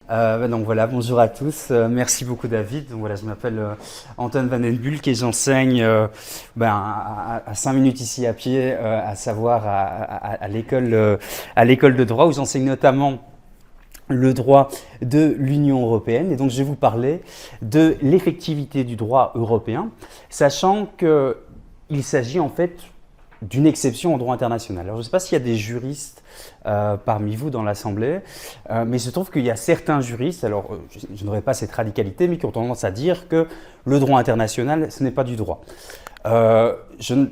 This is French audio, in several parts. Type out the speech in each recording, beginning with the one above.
Donc voilà, bonjour à tous. Merci beaucoup David. Donc voilà, je m'appelle Anton Van Den Bulck et j'enseigne à 5 minutes ici à pied, à savoir à l'école de droit où j'enseigne notamment le droit de l'Union européenne. Et donc je vais vous parler de l'effectivité du droit européen, sachant qu'il s'agit en fait d'une exception au droit international. Alors je ne sais pas s'il y a des juristes parmi vous dans l'Assemblée, mais il se trouve qu'il y a certains juristes, alors je n'aurai pas cette radicalité, mais qui ont tendance à dire que le droit international, ce n'est pas du droit. Comme je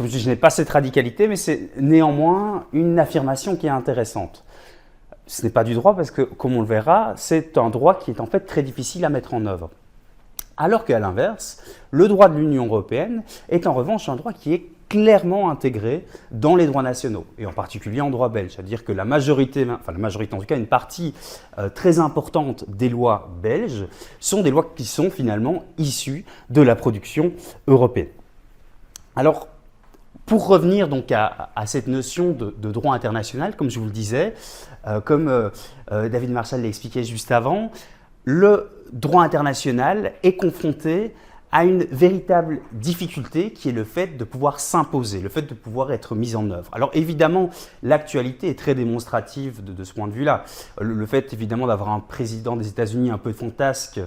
dis, je n'ai pas cette radicalité, mais c'est néanmoins une affirmation qui est intéressante. Ce n'est pas du droit parce que, comme on le verra, c'est un droit qui est en fait très difficile à mettre en œuvre. Alors qu'à l'inverse, le droit de l'Union européenne est en revanche un droit qui est clairement intégré dans les droits nationaux, et en particulier en droit belge. C'est-à-dire que la majorité en tout cas une partie très importante des lois belges sont des lois qui sont finalement issues de la production européenne. Alors, pour revenir donc à cette notion de droit international, comme je vous le disais, comme David Marshall l'a expliqué juste avant, le droit international est confronté à une véritable difficulté qui est le fait de pouvoir s'imposer, le fait de pouvoir être mis en œuvre. Alors évidemment, l'actualité est très démonstrative de ce point de vue-là. Le fait évidemment d'avoir un président des États-Unis un peu fantasque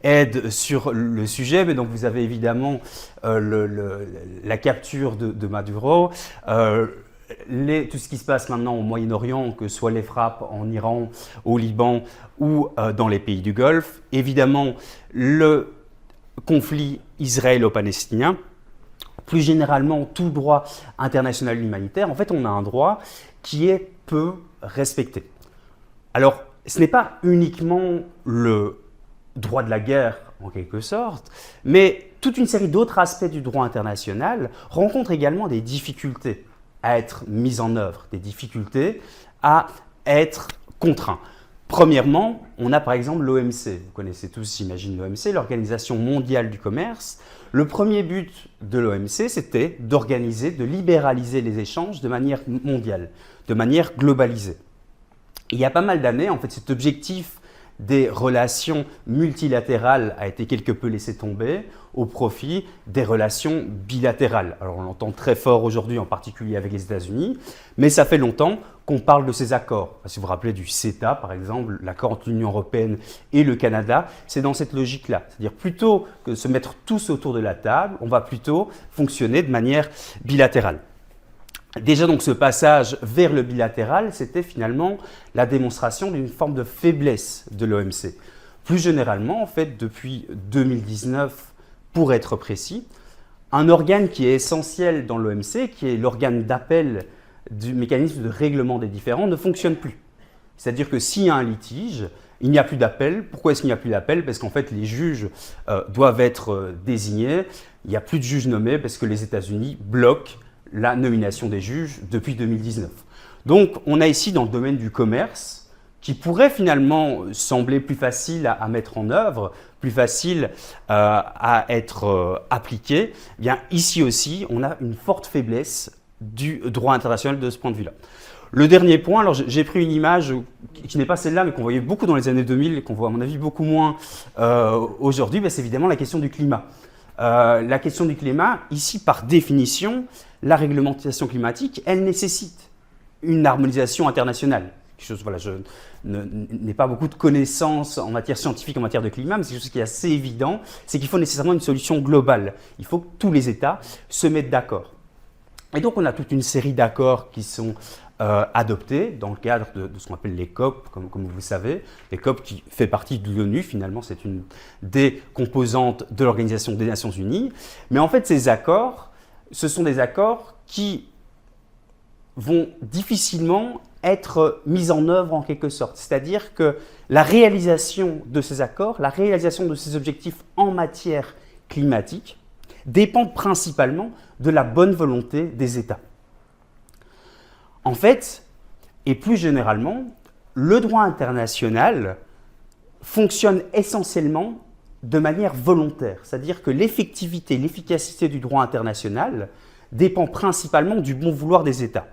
aide sur le sujet, mais donc vous avez évidemment la capture de Maduro, tout ce qui se passe maintenant au Moyen-Orient, que ce soit les frappes en Iran, au Liban ou dans les pays du Golfe, évidemment le conflit israélo-palestinien, plus généralement tout droit international humanitaire, en fait on a un droit qui est peu respecté. Alors ce n'est pas uniquement le droit de la guerre en quelque sorte, mais toute une série d'autres aspects du droit international rencontrent également des difficultés à être mis en œuvre, des difficultés à être contraints. Premièrement, on a par exemple l'OMC. Vous connaissez tous, j'imagine, l'OMC, l'Organisation mondiale du commerce. Le premier but de l'OMC, c'était d'organiser, de libéraliser les échanges de manière mondiale, de manière globalisée. Il y a pas mal d'années, en fait, cet objectif des relations multilatérales a été quelque peu laissé tomber au profit des relations bilatérales. Alors on l'entend très fort aujourd'hui, en particulier avec les États-Unis, mais ça fait longtemps qu'on parle de ces accords. Si vous vous rappelez du CETA, par exemple, l'accord entre l'Union européenne et le Canada, c'est dans cette logique-là. C'est-à-dire plutôt que de se mettre tous autour de la table, on va plutôt fonctionner de manière bilatérale. Déjà donc ce passage vers le bilatéral, c'était finalement la démonstration d'une forme de faiblesse de l'OMC. Plus généralement, en fait, depuis 2019, pour être précis, un organe qui est essentiel dans l'OMC, qui est l'organe d'appel du mécanisme de règlement des différends, ne fonctionne plus. C'est-à-dire que s'il y a un litige, il n'y a plus d'appel. Pourquoi est-ce qu'il n'y a plus d'appel? Parce qu'en fait, les juges doivent être désignés. Il n'y a plus de juges nommés parce que les États-Unis bloquent la nomination des juges depuis 2019. Donc on a ici dans le domaine du commerce, qui pourrait finalement sembler plus facile à mettre en œuvre, plus facile à être appliqué, eh bien ici aussi on a une forte faiblesse du droit international de ce point de vue-là. Le dernier point, alors j'ai pris une image qui n'est pas celle-là, mais qu'on voyait beaucoup dans les années 2000 et qu'on voit à mon avis beaucoup moins aujourd'hui, c'est évidemment la question du climat. La question du climat, ici par définition, la réglementation climatique, elle nécessite une harmonisation internationale. Je n'ai pas beaucoup de connaissances en matière scientifique, en matière de climat, mais c'est quelque chose qui est assez évident, c'est qu'il faut nécessairement une solution globale. Il faut que tous les États se mettent d'accord. Et donc on a toute une série d'accords qui sont adoptés dans le cadre de ce qu'on appelle les COP, comme vous le savez. Les COP qui fait partie de l'ONU, finalement, c'est une des composantes de l'Organisation des Nations Unies. Mais en fait, ces accords, ce sont des accords qui vont difficilement être mis en œuvre en quelque sorte. C'est-à-dire que la réalisation de ces accords, la réalisation de ces objectifs en matière climatique dépend principalement de la bonne volonté des États. En fait, et plus généralement, le droit international fonctionne essentiellement de manière volontaire. C'est-à-dire que l'effectivité, l'efficacité du droit international dépend principalement du bon vouloir des États.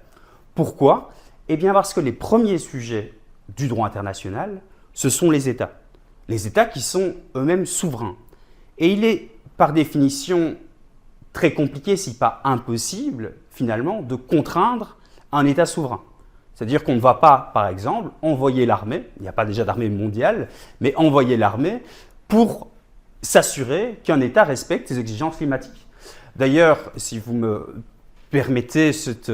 Pourquoi? Eh bien parce que les premiers sujets du droit international ce sont les États. Les États qui sont eux-mêmes souverains. Et il est, par définition, très compliqué, si pas impossible, finalement, de contraindre un État souverain. C'est-à-dire qu'on ne va pas, par exemple, envoyer l'armée, il n'y a pas déjà d'armée mondiale, mais envoyer l'armée pour s'assurer qu'un État respecte ses exigences climatiques. D'ailleurs, si vous me permettez cette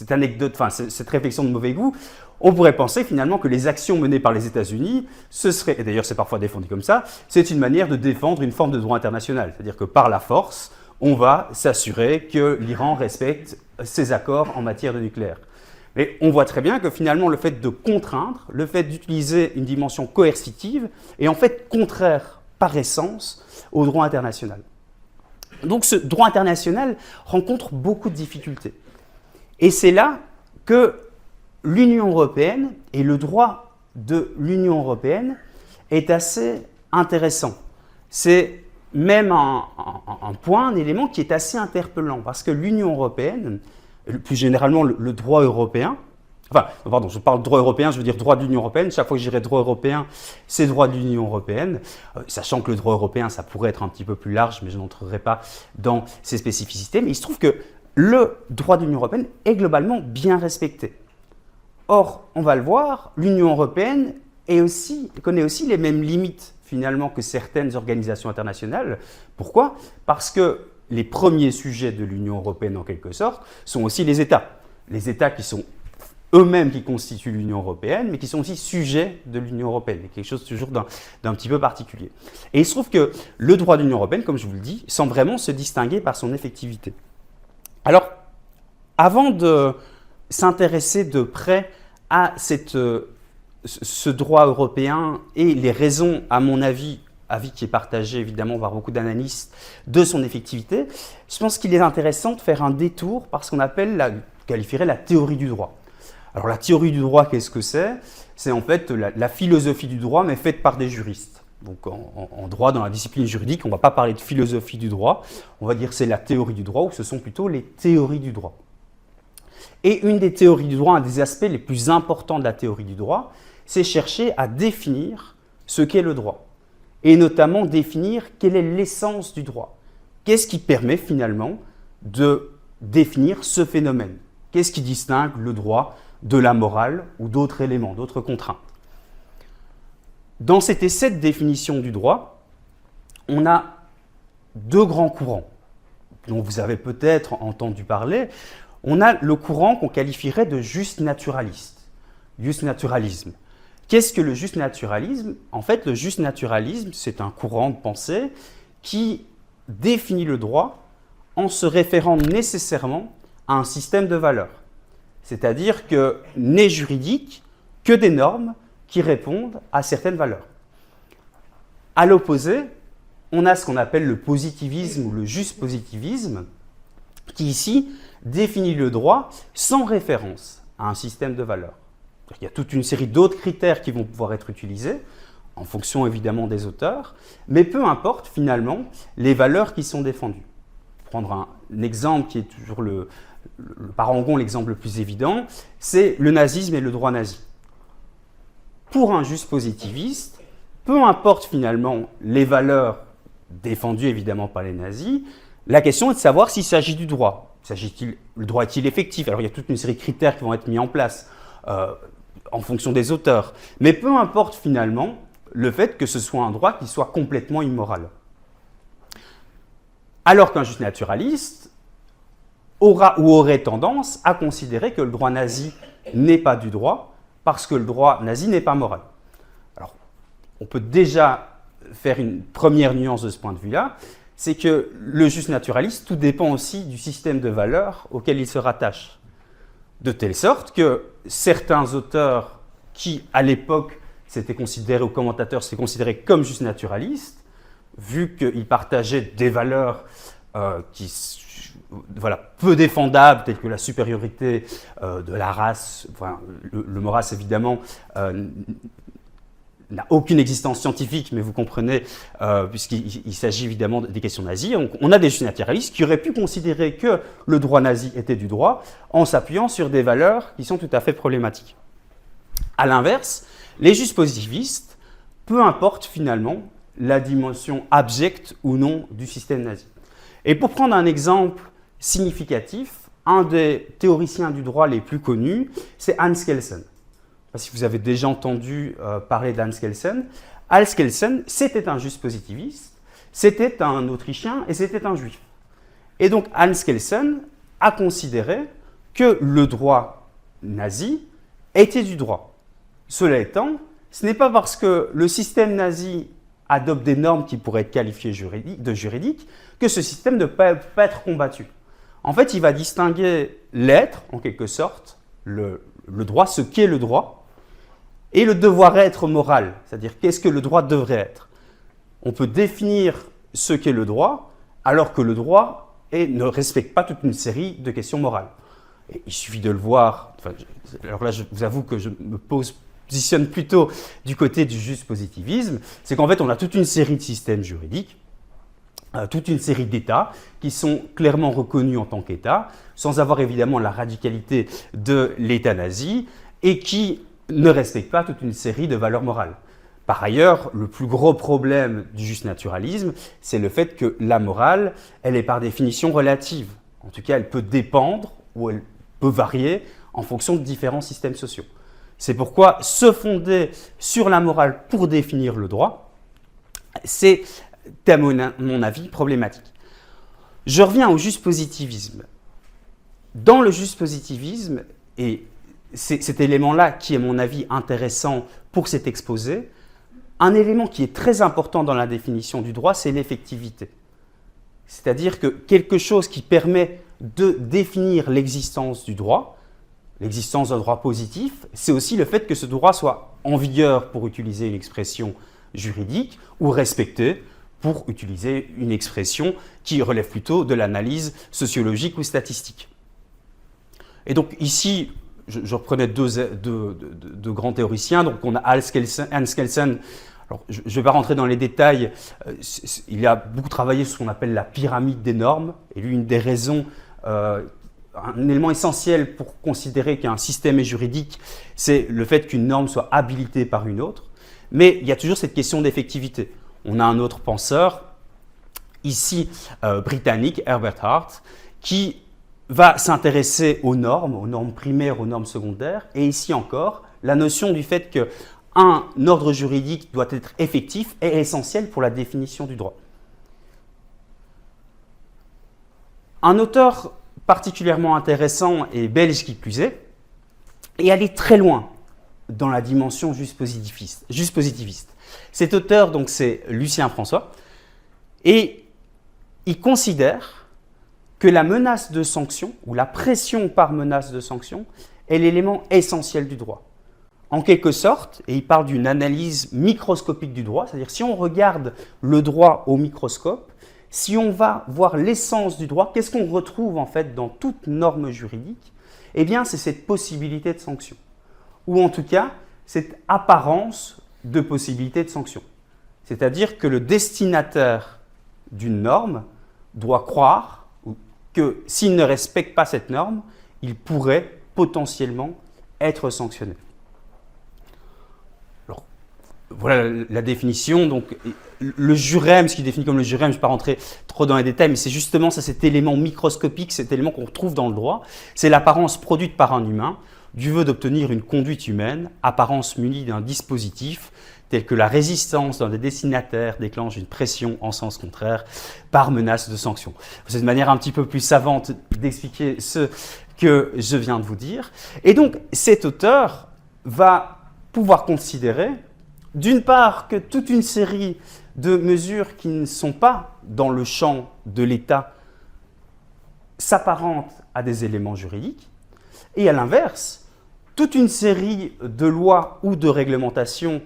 anecdote, enfin cette réflexion de mauvais goût, on pourrait penser finalement que les actions menées par les États-Unis, ce serait, et d'ailleurs c'est parfois défendu comme ça, c'est une manière de défendre une forme de droit international. C'est-à-dire que par la force, on va s'assurer que l'Iran respecte ses accords en matière de nucléaire. Mais on voit très bien que finalement le fait de contraindre, le fait d'utiliser une dimension coercitive est en fait contraire par essence au droit international. Donc ce droit international rencontre beaucoup de difficultés. Et c'est là que l'Union européenne et le droit de l'Union européenne est assez intéressant. C'est même un point, un élément qui est assez interpellant parce que l'Union européenne, plus généralement le droit européen, enfin, pardon, je parle de droit européen, je veux dire droit de l'Union européenne. Chaque fois que je dirais droit européen, c'est droit de l'Union européenne. Sachant que le droit européen, ça pourrait être un petit peu plus large, mais je n'entrerai pas dans ces spécificités. Mais il se trouve que le droit de l'Union européenne est globalement bien respecté. Or, on va le voir, l'Union européenne connaît aussi les mêmes limites finalement que certaines organisations internationales. Pourquoi ? Parce que les premiers sujets de l'Union européenne, en quelque sorte, sont aussi les États. Les États qui sont eux-mêmes qui constituent l'Union européenne, mais qui sont aussi sujets de l'Union européenne. C'est quelque chose toujours d'un petit peu particulier. Et il se trouve que le droit de l'Union européenne, comme je vous le dis, semble vraiment se distinguer par son effectivité. Alors, avant de s'intéresser de près à ce droit européen et les raisons, à mon avis qui est partagé évidemment par beaucoup d'analystes, de son effectivité, je pense qu'il est intéressant de faire un détour par ce qu'on qualifierait la théorie du droit. Alors la théorie du droit, qu'est-ce que c'est ? C'est en fait la philosophie du droit, mais faite par des juristes. Donc en droit, dans la discipline juridique, on ne va pas parler de philosophie du droit, on va dire que c'est la théorie du droit, ou ce sont plutôt les théories du droit. Et une des théories du droit, un des aspects les plus importants de la théorie du droit, c'est chercher à définir ce qu'est le droit. Et notamment définir quelle est l'essence du droit. Qu'est-ce qui permet finalement de définir ce phénomène ? Qu'est-ce qui distingue le droit de la morale ou d'autres éléments, d'autres contraintes ? Dans cet essai de définition du droit, on a deux grands courants dont vous avez peut-être entendu parler. On a le courant qu'on qualifierait de juste naturaliste, juste naturalisme. Qu'est-ce que le juste naturalisme ? En fait, le juste naturalisme, c'est un courant de pensée qui définit le droit en se référant nécessairement à un système de valeurs. C'est-à-dire que n'est juridique que des normes qui répondent à certaines valeurs. À l'opposé, on a ce qu'on appelle le positivisme ou le juste positivisme, qui ici définit le droit sans référence à un système de valeurs. Il y a toute une série d'autres critères qui vont pouvoir être utilisés, en fonction évidemment des auteurs, mais peu importe finalement les valeurs qui sont défendues. Pour prendre un exemple qui est toujours le parangon, l'exemple le plus évident, c'est le nazisme et le droit nazi. Pour un juste positiviste, peu importe finalement les valeurs défendues évidemment par les nazis, la question est de savoir s'il s'agit du droit. Le droit est-il effectif ? Alors il y a toute une série de critères qui vont être mis en place en fonction des auteurs. Mais peu importe finalement le fait que ce soit un droit qui soit complètement immoral. Alors qu'un juste naturaliste aura ou aurait tendance à considérer que le droit nazi n'est pas du droit parce que le droit nazi n'est pas moral. Alors, on peut déjà faire une première nuance de ce point de vue-là, c'est que le juste naturaliste, tout dépend aussi du système de valeurs auquel il se rattache. De telle sorte que certains auteurs qui, à l'époque, s'étaient considérés, ou commentateurs s'étaient considérés comme juste naturalistes, vu qu'ils partageaient des valeurs peu défendables, telles que la supériorité de la race, le mot race évidemment n'a aucune existence scientifique, mais vous comprenez, puisqu'il s'agit évidemment des questions nazies. On a des justes naturalistes qui auraient pu considérer que le droit nazi était du droit en s'appuyant sur des valeurs qui sont tout à fait problématiques. A l'inverse, les justes positivistes, peu importe finalement la dimension abjecte ou non du système nazi. Et pour prendre un exemple significatif, un des théoriciens du droit les plus connus, c'est Hans Kelsen. Je ne sais pas si vous avez déjà entendu parler d'Hans Kelsen. Hans Kelsen, c'était un juste positiviste, c'était un Autrichien et c'était un Juif. Et donc Hans Kelsen a considéré que le droit nazi était du droit. Cela étant, ce n'est pas parce que le système nazi adopte des normes qui pourraient être qualifiées de juridiques que ce système ne peut pas être combattu. En fait, il va distinguer l'être, en quelque sorte, le droit, ce qu'est le droit, et le devoir-être moral, c'est-à-dire qu'est-ce que le droit devrait être. On peut définir ce qu'est le droit, alors que le droit ne respecte pas toute une série de questions morales. Et il suffit de le voir, alors là je vous avoue que je me positionne plutôt du côté du juste positivisme, c'est qu'en fait on a toute une série de systèmes juridiques, toute une série d'États qui sont clairement reconnus en tant qu'États, sans avoir évidemment la radicalité de l'État nazi, et qui ne respectent pas toute une série de valeurs morales. Par ailleurs, le plus gros problème du juste naturalisme, c'est le fait que la morale, elle est par définition relative. En tout cas, elle peut dépendre ou elle peut varier en fonction de différents systèmes sociaux. C'est pourquoi se fonder sur la morale pour définir le droit, c'est, à mon avis, problématique. Je reviens au juste positivisme. Dans le juste positivisme, et c'est cet élément-là qui est, à mon avis, intéressant pour cet exposé, un élément qui est très important dans la définition du droit, c'est l'effectivité. C'est-à-dire que quelque chose qui permet de définir l'existence du droit, l'existence d'un droit positif, c'est aussi le fait que ce droit soit en vigueur, pour utiliser une expression juridique, ou respecté, pour utiliser une expression qui relève plutôt de l'analyse sociologique ou statistique. Et donc ici, je reprenais deux grands théoriciens. Donc on a Hans Kelsen. Alors, je ne vais pas rentrer dans les détails. Il a beaucoup travaillé sur ce qu'on appelle la pyramide des normes. Et lui, une des raisons, un élément essentiel pour considérer qu'un système est juridique, c'est le fait qu'une norme soit habilitée par une autre. Mais il y a toujours cette question d'effectivité. On a un autre penseur, ici britannique, Herbert Hart, qui va s'intéresser aux normes primaires, aux normes secondaires, et ici encore, la notion du fait qu'un ordre juridique doit être effectif est essentielle pour la définition du droit. Un auteur particulièrement intéressant et belge qui plus est allé très loin dans la dimension juste positiviste. Cet auteur, donc, c'est Lucien François, et il considère que la menace de sanction, ou la pression par menace de sanction, est l'élément essentiel du droit. En quelque sorte, et il parle d'une analyse microscopique du droit, c'est-à-dire si on regarde le droit au microscope, si on va voir l'essence du droit, qu'est-ce qu'on retrouve en fait dans toute norme juridique? Eh bien, c'est cette possibilité de sanction, ou en tout cas, cette apparence de possibilité de sanction. C'est-à-dire que le destinataire d'une norme doit croire que s'il ne respecte pas cette norme, il pourrait potentiellement être sanctionné. Alors, voilà la définition. Donc, le jurem, ce qui est défini comme le jurem, je ne vais pas rentrer trop dans les détails, mais c'est justement ça, cet élément microscopique, cet élément qu'on retrouve dans le droit. C'est l'apparence produite par un humain du vœu d'obtenir une conduite humaine, apparence munie d'un dispositif tel que la résistance d'un des destinataires déclenche une pression en sens contraire par menace de sanction. C'est une manière un petit peu plus savante d'expliquer ce que je viens de vous dire. Et donc, cet auteur va pouvoir considérer, d'une part, que toute une série de mesures qui ne sont pas dans le champ de l'État s'apparentent à des éléments juridiques, et à l'inverse, toute une série de lois ou de réglementations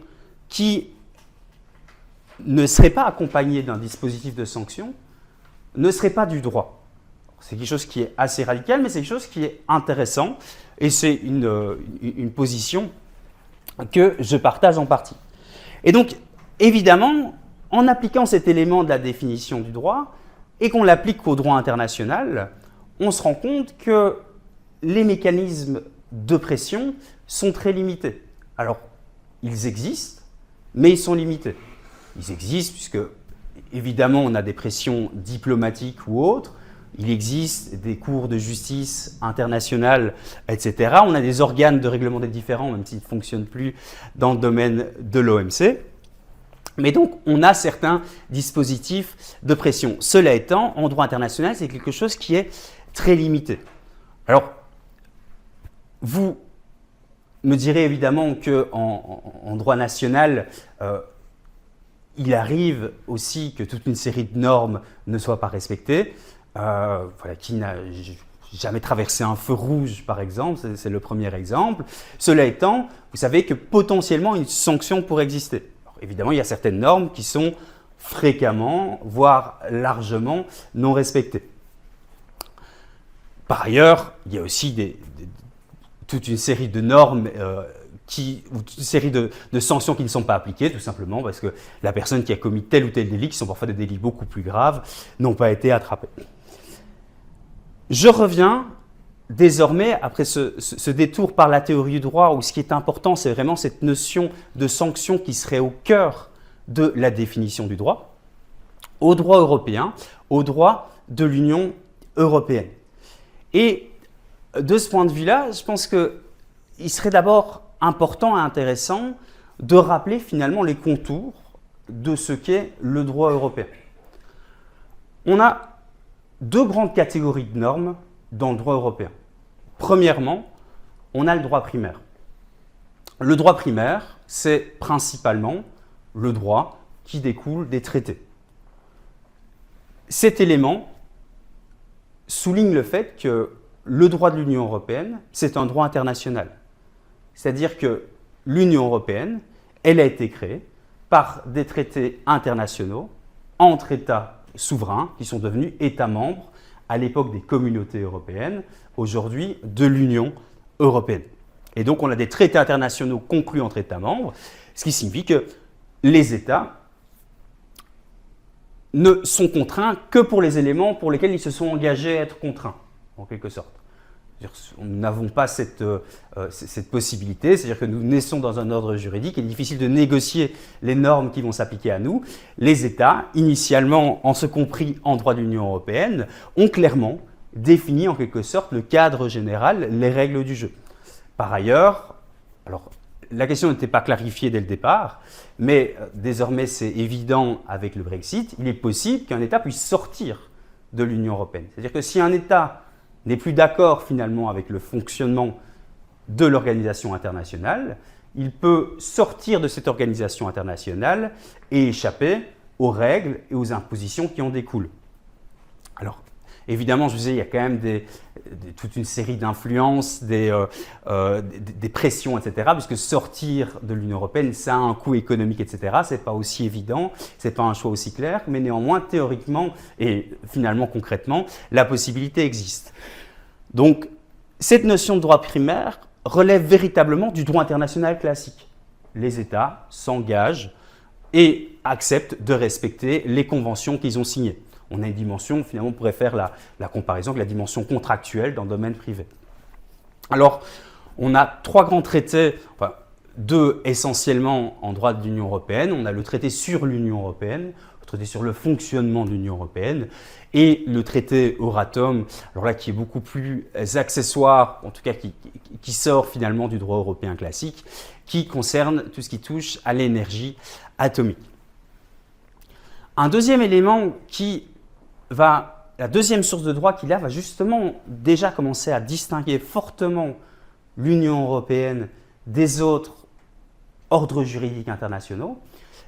qui ne seraient pas accompagnées d'un dispositif de sanction ne seraient pas du droit. C'est quelque chose qui est assez radical, mais c'est quelque chose qui est intéressant, et c'est une position que je partage en partie. Et donc, évidemment, en appliquant cet élément de la définition du droit, et qu'on l'applique au droit international, on se rend compte que les mécanismes de pression sont très limités. Alors, ils existent, mais ils sont limités. Ils existent puisque, évidemment, on a des pressions diplomatiques ou autres. Il existe des cours de justice internationale, etc. On a des organes de règlement des différends, même s'ils ne fonctionnent plus dans le domaine de l'OMC. Mais donc, on a certains dispositifs de pression. Cela étant, en droit international, c'est quelque chose qui est très limité. Alors, vous me direz évidemment qu'en droit national, il arrive aussi que toute une série de normes ne soient pas respectées. Qui n'a jamais traversé un feu rouge, par exemple, c'est le premier exemple. Cela étant, vous savez que potentiellement une sanction pourrait exister. Alors, évidemment, il y a certaines normes qui sont fréquemment, voire largement, non respectées. Par ailleurs, il y a aussi toute une série de normes ou toute une série de sanctions qui ne sont pas appliquées, tout simplement parce que la personne qui a commis tel ou tel délit, qui sont parfois des délits beaucoup plus graves, n'ont pas été attrapées. Je reviens désormais, après ce détour par la théorie du droit, où ce qui est important, c'est vraiment cette notion de sanction qui serait au cœur de la définition du droit, au droit européen, au droit de l'Union européenne. Et de ce point de vue-là, je pense qu'il serait d'abord important et intéressant de rappeler finalement les contours de ce qu'est le droit européen. On a deux grandes catégories de normes dans le droit européen. Premièrement, on a le droit primaire. Le droit primaire, c'est principalement le droit qui découle des traités. Cet élément souligne le fait que le droit de l'Union européenne, c'est un droit international. C'est-à-dire que l'Union européenne, elle a été créée par des traités internationaux entre États souverains qui sont devenus États membres à l'époque des communautés européennes, aujourd'hui de l'Union européenne. Et donc on a des traités internationaux conclus entre États membres, ce qui signifie que les États ne sont contraints que pour les éléments pour lesquels ils se sont engagés à être contraints, en quelque sorte. Nous n'avons pas cette possibilité, c'est-à-dire que nous naissons dans un ordre juridique et il est difficile de négocier les normes qui vont s'appliquer à nous. Les États, initialement, en ce compris en droit de l'Union européenne, ont clairement défini en quelque sorte le cadre général, les règles du jeu. Par ailleurs, alors la question n'était pas clarifiée dès le départ, mais désormais c'est évident avec le Brexit, il est possible qu'un État puisse sortir de l'Union européenne. C'est-à-dire que si un État n'est plus d'accord finalement avec le fonctionnement de l'organisation internationale, il peut sortir de cette organisation internationale et échapper aux règles et aux impositions qui en découlent. Alors, évidemment, je vous disais, il y a quand même toute une série d'influences, des pressions, etc. Puisque sortir de l'Union européenne, ça a un coût économique, etc. Ce n'est pas aussi évident, ce n'est pas un choix aussi clair, mais néanmoins, théoriquement et finalement concrètement, la possibilité existe. Donc, cette notion de droit primaire relève véritablement du droit international classique. Les États s'engagent et acceptent de respecter les conventions qu'ils ont signées. On a une dimension, finalement, on pourrait faire la comparaison avec la dimension contractuelle dans le domaine privé. Alors, on a trois grands traités, enfin, deux essentiellement en droit de l'Union européenne. On a le traité sur l'Union européenne, le traité sur le fonctionnement de l'Union européenne, et le traité Euratom, alors là qui est beaucoup plus accessoire, en tout cas qui sort finalement du droit européen classique, qui concerne tout ce qui touche à l'énergie atomique. Un deuxième élément la deuxième source de droit qui là va justement déjà commencer à distinguer fortement l'Union européenne des autres ordres juridiques internationaux,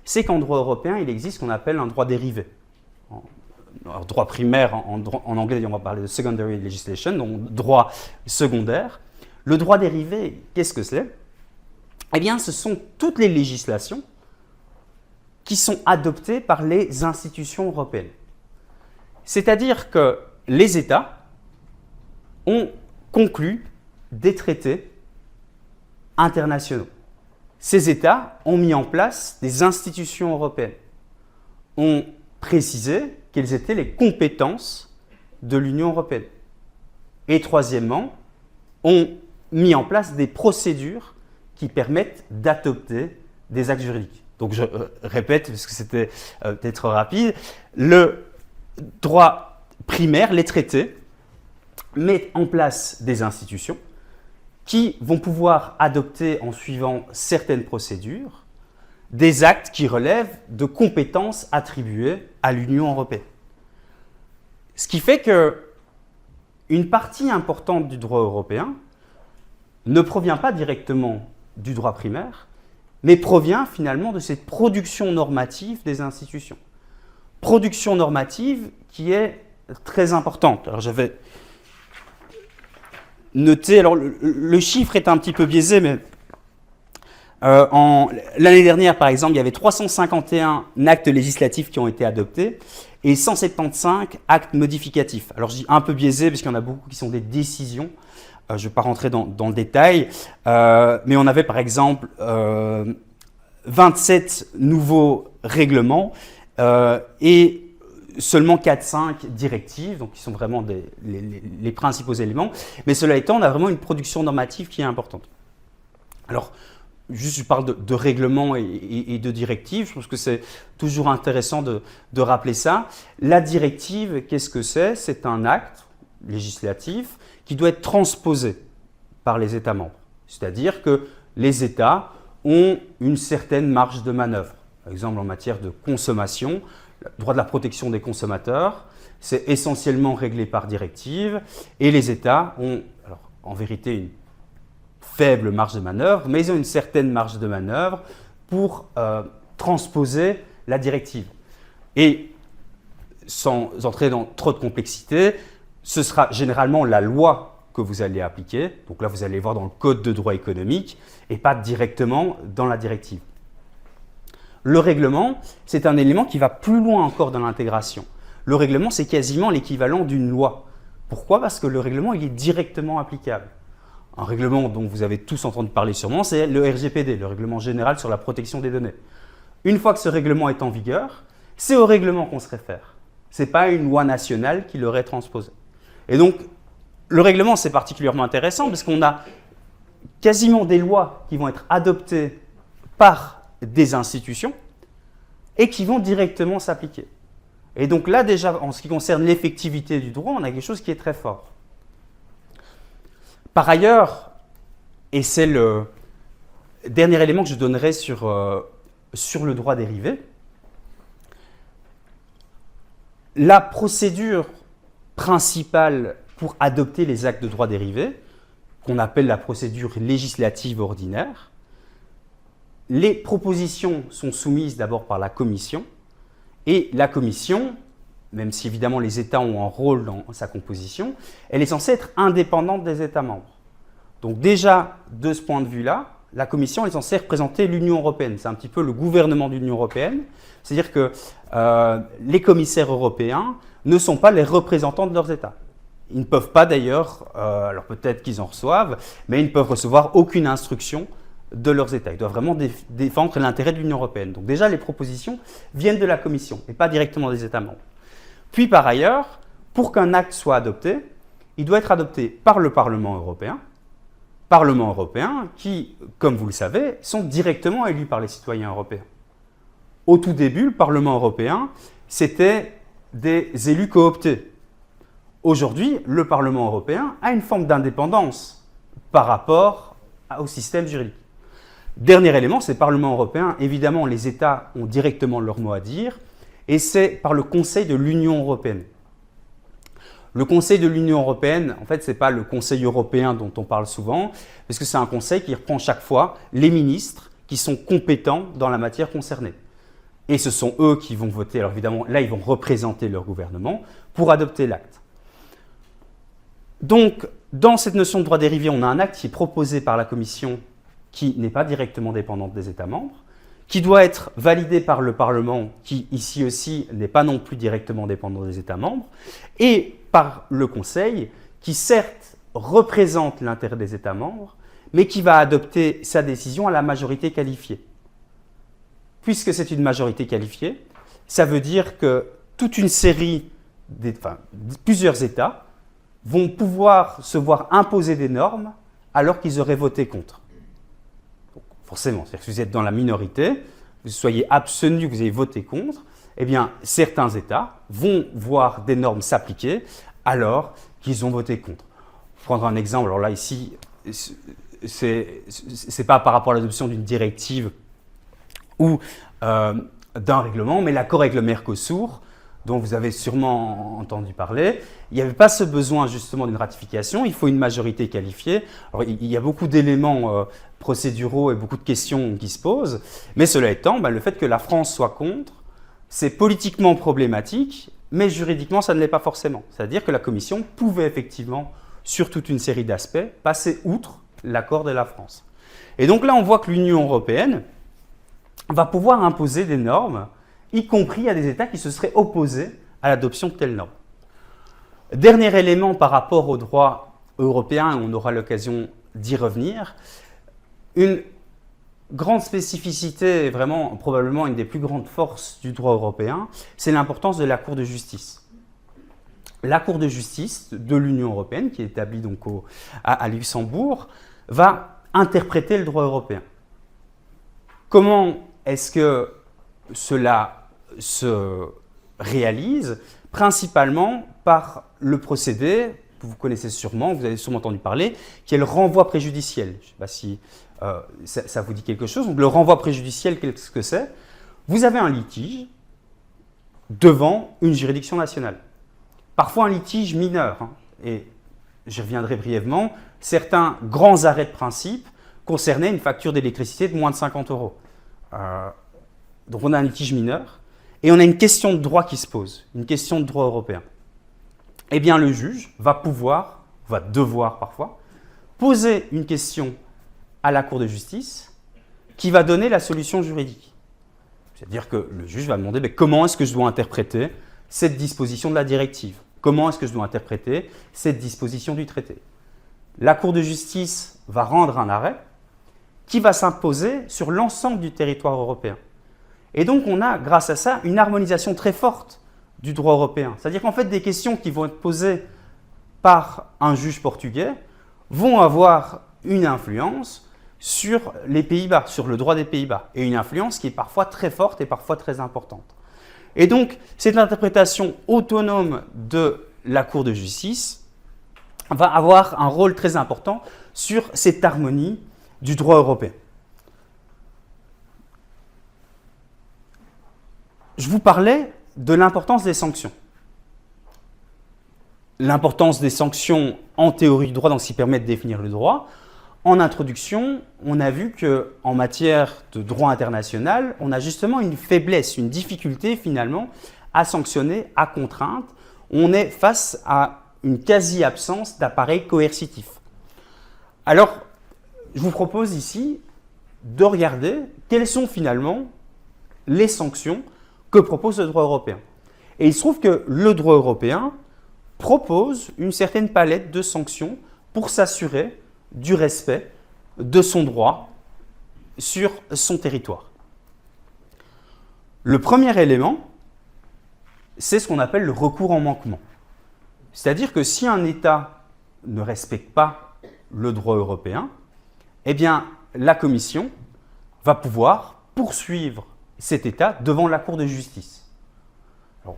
c'est qu'en droit européen, il existe ce qu'on appelle un droit dérivé. En droit primaire, en anglais, on va parler de secondary legislation, donc droit secondaire. Le droit dérivé, qu'est-ce que c'est? Eh bien, ce sont toutes les législations qui sont adoptées par les institutions européennes. C'est-à-dire que les États ont conclu des traités internationaux. Ces États ont mis en place des institutions européennes, ont précisé quelles étaient les compétences de l'Union européenne. Et troisièmement, ont mis en place des procédures qui permettent d'adopter des actes juridiques. Donc je répète, parce que c'était peut-être rapide, le droit primaire, les traités, mettent en place des institutions qui vont pouvoir adopter, en suivant certaines procédures, des actes qui relèvent de compétences attribuées à l'Union européenne. Ce qui fait qu'une partie importante du droit européen ne provient pas directement du droit primaire, mais provient finalement de cette production normative des institutions. Production normative qui est très importante. Alors j'avais noté, alors le chiffre est un petit peu biaisé, mais l'année dernière, par exemple, il y avait 351 actes législatifs qui ont été adoptés et 175 actes modificatifs. Alors je dis un peu biaisé parce qu'il y en a beaucoup qui sont des décisions. Je ne vais pas rentrer dans le détail, mais on avait par exemple 27 nouveaux règlements et seulement 4-5 directives, donc qui sont vraiment les principaux éléments. Mais cela étant, on a vraiment une production normative qui est importante. Alors, juste je parle de règlements et de directives, je pense que c'est toujours intéressant de rappeler ça. La directive, qu'est-ce que c'est? C'est un acte législatif qui doit être transposé par les États membres. C'est-à-dire que les États ont une certaine marge de manœuvre. Par exemple, en matière de consommation, le droit de la protection des consommateurs, c'est essentiellement réglé par directive et les États ont, alors, en vérité, une faible marge de manœuvre, mais ils ont une certaine marge de manœuvre pour transposer la directive. Et sans entrer dans trop de complexité, ce sera généralement la loi que vous allez appliquer. Donc là, vous allez voir dans le code de droit économique et pas directement dans la directive. Le règlement, c'est un élément qui va plus loin encore dans l'intégration. Le règlement, c'est quasiment l'équivalent d'une loi. Pourquoi? Parce que le règlement, il est directement applicable. Un règlement dont vous avez tous entendu parler sûrement, c'est le RGPD, le règlement général sur la protection des données. Une fois que ce règlement est en vigueur, c'est au règlement qu'on se réfère. Ce n'est pas une loi nationale qui l'aurait transposé. Et donc, le règlement, c'est particulièrement intéressant parce qu'on a quasiment des lois qui vont être adoptées par des institutions et qui vont directement s'appliquer. Et donc là, déjà, en ce qui concerne l'effectivité du droit, on a quelque chose qui est très fort. Par ailleurs, et c'est le dernier élément que je donnerai sur le droit dérivé, la procédure principale pour adopter les actes de droit dérivé, qu'on appelle la procédure législative ordinaire, les propositions sont soumises d'abord par la Commission, et la Commission, même si évidemment les États ont un rôle dans sa composition, elle est censée être indépendante des États membres. Donc déjà, de ce point de vue-là, la Commission est censée représenter l'Union européenne. C'est un petit peu le gouvernement de l'Union européenne. C'est-à-dire que les commissaires européens ne sont pas les représentants de leurs États. Ils ne peuvent pas d'ailleurs, alors peut-être qu'ils en reçoivent, mais ils ne peuvent recevoir aucune instruction de leurs États. Ils doivent vraiment défendre l'intérêt de l'Union européenne. Donc déjà, les propositions viennent de la Commission et pas directement des États membres. Puis par ailleurs, pour qu'un acte soit adopté, il doit être adopté par le Parlement européen qui, comme vous le savez, sont directement élus par les citoyens européens. Au tout début, le Parlement européen, c'était des élus cooptés. Aujourd'hui, le Parlement européen a une forme d'indépendance par rapport au système juridique. Dernier élément, c'est le Parlement européen. Évidemment, les États ont directement leur mot à dire, et c'est par le Conseil de l'Union européenne. Le Conseil de l'Union européenne, en fait, ce n'est pas le Conseil européen dont on parle souvent, parce que c'est un conseil qui reprend chaque fois les ministres qui sont compétents dans la matière concernée. Et ce sont eux qui vont voter. Alors évidemment, là, ils vont représenter leur gouvernement pour adopter l'acte. Donc, dans cette notion de droit dérivé, on a un acte qui est proposé par la Commission qui n'est pas directement dépendante des États membres, qui doit être validé par le Parlement, qui ici aussi n'est pas non plus directement dépendant des États membres, et par le Conseil, qui certes représente l'intérêt des États membres, mais qui va adopter sa décision à la majorité qualifiée. Puisque c'est une majorité qualifiée, ça veut dire que toute une série, plusieurs États vont pouvoir se voir imposer des normes alors qu'ils auraient voté contre. Donc, forcément. C'est-à-dire que si vous êtes dans la minorité, vous soyez abstenu, que vous ayez voté contre, eh bien, certains États vont voir des normes s'appliquer alors qu'ils ont voté contre. Pour prendre un exemple, alors là, ici, c'est pas par rapport à l'adoption d'une directive ou d'un règlement, mais l'accord avec le Mercosur, dont vous avez sûrement entendu parler, il n'y avait pas ce besoin justement d'une ratification, il faut une majorité qualifiée. Alors, il y a beaucoup d'éléments procéduraux et beaucoup de questions qui se posent, mais cela étant, le fait que la France soit contre, c'est politiquement problématique, mais juridiquement, ça ne l'est pas forcément. C'est-à-dire que la Commission pouvait effectivement, sur toute une série d'aspects, passer outre l'accord de la France. Et donc là, on voit que l'Union européenne va pouvoir imposer des normes, y compris à des États qui se seraient opposés à l'adoption de telles normes. Dernier élément par rapport au droit européen, et on aura l'occasion d'y revenir, une grande spécificité, vraiment probablement une des plus grandes forces du droit européen, c'est l'importance de la Cour de justice. La Cour de justice de l'Union européenne, qui est établie donc à Luxembourg, va interpréter le droit européen. Comment est-ce que cela se réalise? Principalement par le procédé que vous connaissez sûrement, vous avez sûrement entendu parler, qui est le renvoi préjudiciel. Je ne sais pas si ça vous dit quelque chose. Donc, le renvoi préjudiciel, qu'est-ce que c'est? Vous avez un litige devant une juridiction nationale. Parfois un litige mineur, et j'y reviendrai brièvement. Certains grands arrêts de principe concernaient une facture d'électricité de moins de 50 €. Donc on a un litige mineur, et on a une question de droit qui se pose, une question de droit européen. Eh bien le juge va devoir parfois, poser une question à la Cour de justice qui va donner la solution juridique. C'est-à-dire que le juge va demander comment est-ce que je dois interpréter cette disposition de la directive? Comment est-ce que je dois interpréter cette disposition du traité? La Cour de justice va rendre un arrêt qui va s'imposer sur l'ensemble du territoire européen. Et donc on a, grâce à ça, une harmonisation très forte du droit européen. C'est-à-dire qu'en fait, des questions qui vont être posées par un juge portugais vont avoir une influence sur les Pays-Bas, sur le droit des Pays-Bas, et une influence qui est parfois très forte et parfois très importante. Et donc, cette interprétation autonome de la Cour de justice va avoir un rôle très important sur cette harmonie du droit européen. Je vous parlais de l'importance des sanctions. L'importance des sanctions en théorie du droit, donc ce qui permet de définir le droit. En introduction, on a vu qu'en matière de droit international, on a justement une faiblesse, une difficulté finalement à sanctionner, à contrainte. On est face à une quasi-absence d'appareil coercitif. Alors, je vous propose ici de regarder quelles sont finalement les sanctions que propose le droit européen. Et il se trouve que le droit européen propose une certaine palette de sanctions pour s'assurer du respect de son droit sur son territoire. Le premier élément, c'est ce qu'on appelle le recours en manquement. C'est-à-dire que si un État ne respecte pas le droit européen, eh bien, la Commission va pouvoir poursuivre cet État devant la Cour de justice. Alors,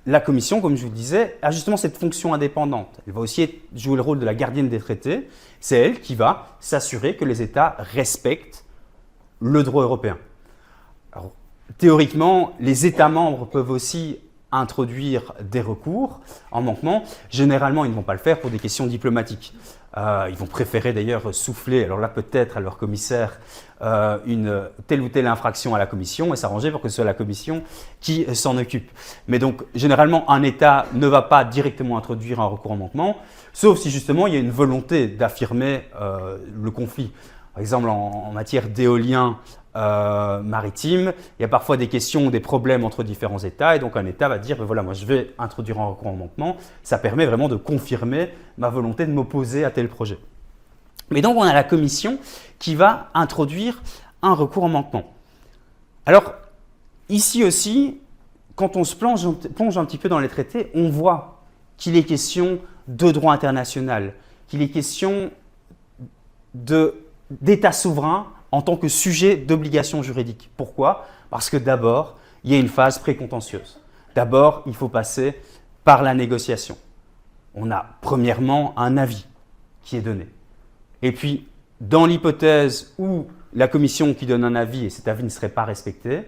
la Commission, comme je vous le disais, a justement cette fonction indépendante. Elle va aussi jouer le rôle de la gardienne des traités. C'est elle qui va s'assurer que les États respectent le droit européen. Alors, théoriquement, les États membres peuvent aussi introduire des recours en manquement. Généralement, ils ne vont pas le faire pour des questions diplomatiques. Ils vont préférer d'ailleurs souffler, alors là peut-être à leur commissaire, une telle ou telle infraction à la Commission et s'arranger pour que ce soit la Commission qui s'en occupe. Mais donc, généralement, un État ne va pas directement introduire un recours en manquement, sauf si justement il y a une volonté d'affirmer le conflit. Par exemple, en matière d'éolien maritime, il y a parfois des questions, des problèmes entre différents États, et donc un État va dire, voilà, moi je vais introduire un recours en manquement, ça permet vraiment de confirmer ma volonté de m'opposer à tel projet. Mais donc on a la Commission qui va introduire un recours en manquement. Alors, ici aussi, quand on se plonge un petit peu dans les traités, on voit qu'il est question de droit international, qu'il est question d'États souverains en tant que sujet d'obligation juridique. Pourquoi? Parce que d'abord, il y a une phase précontentieuse. D'abord, il faut passer par la négociation. On a premièrement un avis qui est donné. Et puis, dans l'hypothèse où la commission qui donne un avis et cet avis ne serait pas respecté,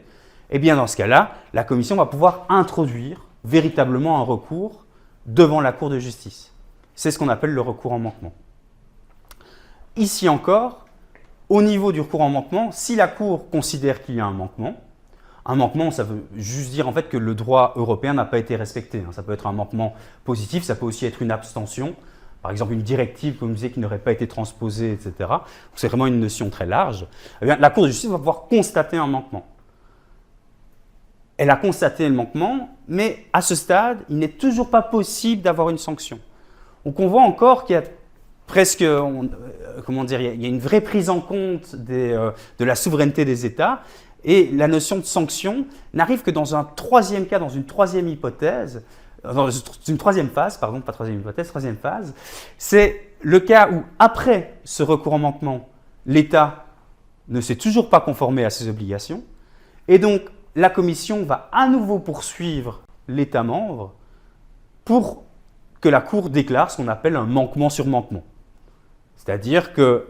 eh bien dans ce cas-là, la commission va pouvoir introduire véritablement un recours devant la Cour de justice. C'est ce qu'on appelle le recours en manquement. Ici encore, au niveau du recours en manquement, si la Cour considère qu'il y a un manquement, ça veut juste dire en fait que le droit européen n'a pas été respecté. Ça peut être un manquement positif, ça peut aussi être une abstention, par exemple une directive, comme je disais, qui n'aurait pas été transposée, etc. C'est vraiment une notion très large. Eh bien, la Cour de justice va pouvoir constater un manquement. Elle a constaté le manquement, mais à ce stade, il n'est toujours pas possible d'avoir une sanction. Donc on voit encore qu'il y a presque, comment dire, il y a une vraie prise en compte de la souveraineté des États, et la notion de sanction n'arrive que dans un troisième cas, dans une troisième hypothèse, dans une troisième phase, pardon, pas troisième hypothèse, troisième phase, c'est le cas où, après ce recours en manquement, l'État ne s'est toujours pas conformé à ses obligations, et donc la Commission va à nouveau poursuivre l'État membre pour que la Cour déclare ce qu'on appelle un manquement sur manquement. C'est-à-dire que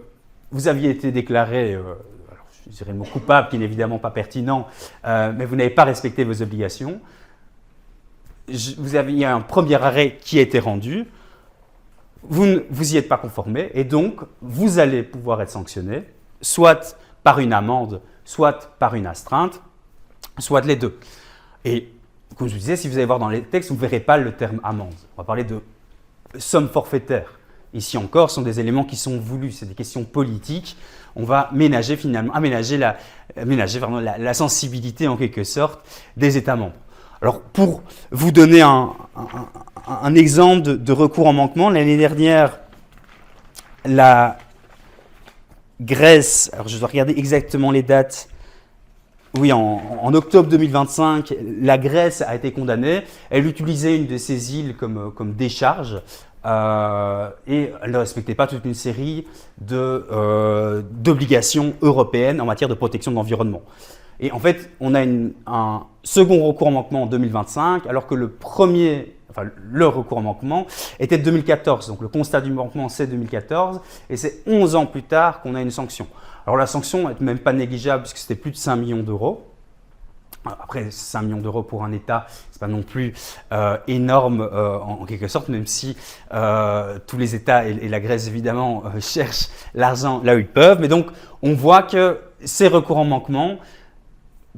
vous aviez été déclaré, alors je dirais le mot coupable qui n'est évidemment pas pertinent, mais vous n'avez pas respecté vos obligations. Vous aviez un premier arrêt qui a été rendu, vous y êtes pas conformé et donc vous allez pouvoir être sanctionné, soit par une amende, soit par une astreinte, soit les deux. Et comme je vous disais, si vous allez voir dans les textes, vous ne verrez pas le terme amende. On va parler de somme forfaitaire. Ici encore, ce sont des éléments qui sont voulus, c'est des questions politiques. On va aménager la sensibilité en quelque sorte des États membres. Alors pour vous donner un exemple de recours en manquement, l'année dernière, la Grèce, alors je dois regarder exactement les dates, oui, en octobre 2025, la Grèce a été condamnée. Elle utilisait une de ces îles comme décharge et elle ne respectait pas toute une série d'obligations européennes en matière de protection de l'environnement. Et en fait, on a un second recours en manquement en 2025, alors que le recours en manquement était de 2014. Donc le constat du manquement, c'est 2014, et c'est 11 ans plus tard qu'on a une sanction. Alors la sanction n'est même pas négligeable puisque c'était plus de 5 millions d'euros. Après, 5 millions d'euros pour un État, ce n'est pas non plus énorme en quelque sorte, même si tous les États et la Grèce évidemment cherchent l'argent là où ils peuvent. Mais donc, on voit que ces recours en manquement,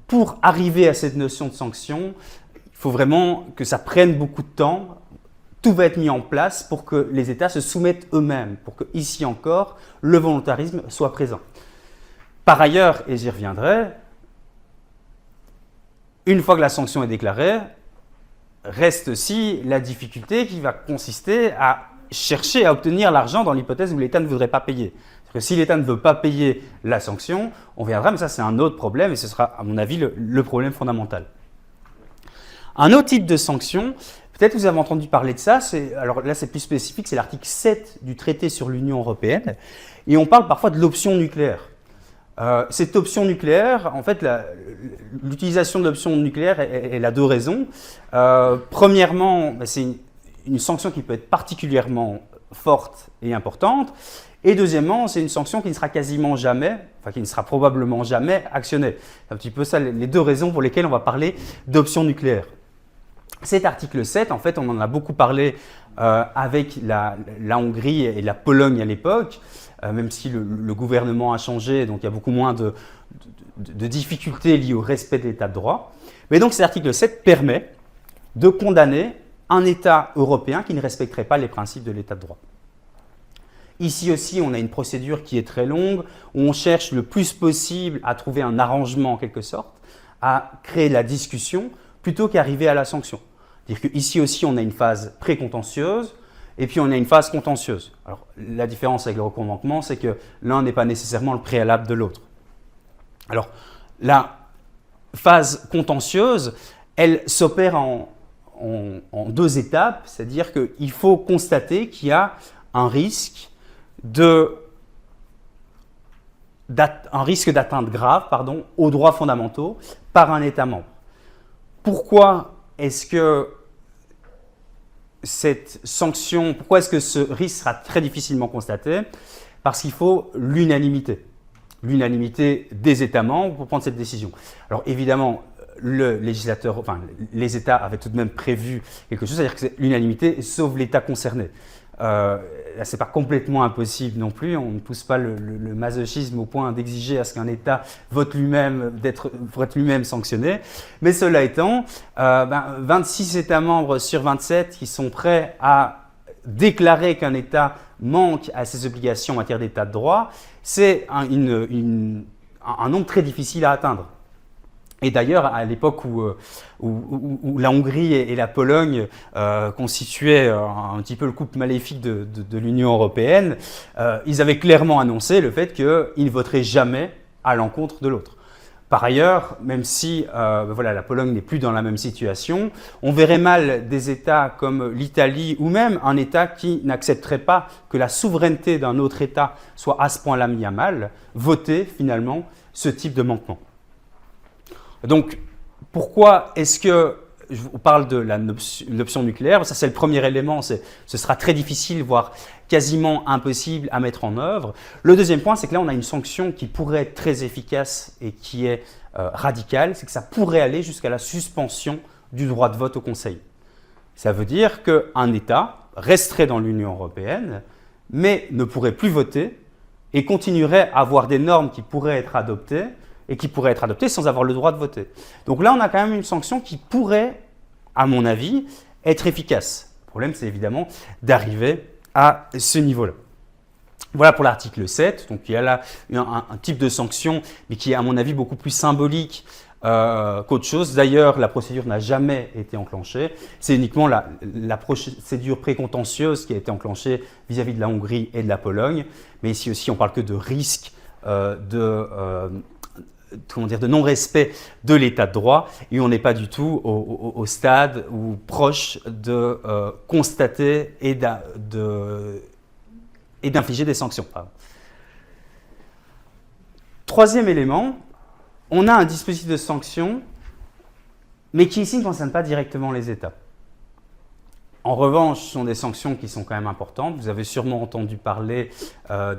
pour arriver à cette notion de sanction, il faut vraiment que ça prenne beaucoup de temps. Tout va être mis en place pour que les États se soumettent eux-mêmes, pour que, ici encore, le volontarisme soit présent. Par ailleurs, et j'y reviendrai, une fois que la sanction est déclarée, reste aussi la difficulté qui va consister à chercher à obtenir l'argent dans l'hypothèse où l'État ne voudrait pas payer. Parce que si l'État ne veut pas payer la sanction, on verra, mais ça c'est un autre problème et ce sera à mon avis le problème fondamental. Un autre type de sanction, peut-être vous avez entendu parler de ça, alors là c'est plus spécifique, c'est l'article 7 du traité sur l'Union européenne et on parle parfois de l'option nucléaire. Cette option nucléaire, en fait, l'utilisation de l'option nucléaire, elle a deux raisons. Premièrement, c'est une sanction qui peut être particulièrement forte et importante. Et deuxièmement, c'est une sanction qui ne sera quasiment jamais, enfin qui ne sera probablement jamais actionnée. C'est un petit peu ça les deux raisons pour lesquelles on va parler d'option nucléaire. Cet article 7, en fait, on en a beaucoup parlé avec la Hongrie et la Pologne à l'époque, même si le gouvernement a changé, donc il y a beaucoup moins de difficultés liées au respect de l'état de droit. Mais donc cet article 7 permet de condamner un État européen qui ne respecterait pas les principes de l'état de droit. Ici aussi, on a une procédure qui est très longue, où on cherche le plus possible à trouver un arrangement en quelque sorte, à créer la discussion, plutôt qu'arriver à la sanction. C'est-à-dire qu'ici aussi, on a une phase précontentieuse, et puis on a une phase contentieuse. Alors, la différence avec le recours au manquement, c'est que l'un n'est pas nécessairement le préalable de l'autre. Alors, la phase contentieuse, elle s'opère en deux étapes, c'est-à-dire qu'il faut constater qu'il y a un risque de un risque d'atteinte grave aux droits fondamentaux par un État membre. Pourquoi est-ce que cette sanction, pourquoi est-ce que ce risque sera très difficilement constaté? Parce qu'il faut l'unanimité des États membres pour prendre cette décision. Alors évidemment, les États avaient tout de même prévu quelque chose, c'est-à-dire que c'est l'unanimité sauf l'État concerné. Là, ce n'est pas complètement impossible non plus, on ne pousse pas le masochisme au point d'exiger à ce qu'un État vote lui-même, pour être lui-même sanctionné. Mais cela étant, 26 États membres sur 27 qui sont prêts à déclarer qu'un État manque à ses obligations en matière d'État de droit, c'est un nombre très difficile à atteindre. Et d'ailleurs, à l'époque où la Hongrie et la Pologne constituaient un petit peu le couple maléfique de l'Union européenne, ils avaient clairement annoncé le fait qu'ils ne voteraient jamais à l'encontre de l'autre. Par ailleurs, même si la Pologne n'est plus dans la même situation, on verrait mal des États comme l'Italie ou même un État qui n'accepterait pas que la souveraineté d'un autre État soit à ce point-là mis à mal, voter finalement ce type de manquement. Donc, pourquoi est-ce que on parle de l'option nucléaire? Ça, c'est le premier élément. Ce sera très difficile, voire quasiment impossible à mettre en œuvre. Le deuxième point, c'est que là, on a une sanction qui pourrait être très efficace et qui est radicale. C'est que ça pourrait aller jusqu'à la suspension du droit de vote au Conseil. Ça veut dire qu'un État resterait dans l'Union européenne, mais ne pourrait plus voter et continuerait à avoir des normes qui pourraient être adoptées sans avoir le droit de voter. Donc là, on a quand même une sanction qui pourrait, à mon avis, être efficace. Le problème, c'est évidemment d'arriver à ce niveau-là. Voilà pour l'article 7. Donc il y a là un type de sanction, mais qui est, à mon avis, beaucoup plus symbolique qu'autre chose. D'ailleurs, la procédure n'a jamais été enclenchée. C'est uniquement la procédure précontentieuse qui a été enclenchée vis-à-vis de la Hongrie et de la Pologne. Mais ici aussi, on ne parle que de risque de non-respect de l'état de droit et on n'est pas du tout au stade ou proche de constater et d'infliger des sanctions. Troisième élément, on a un dispositif de sanction, mais qui ici ne concerne pas directement les États. En revanche, ce sont des sanctions qui sont quand même importantes. Vous avez sûrement entendu parler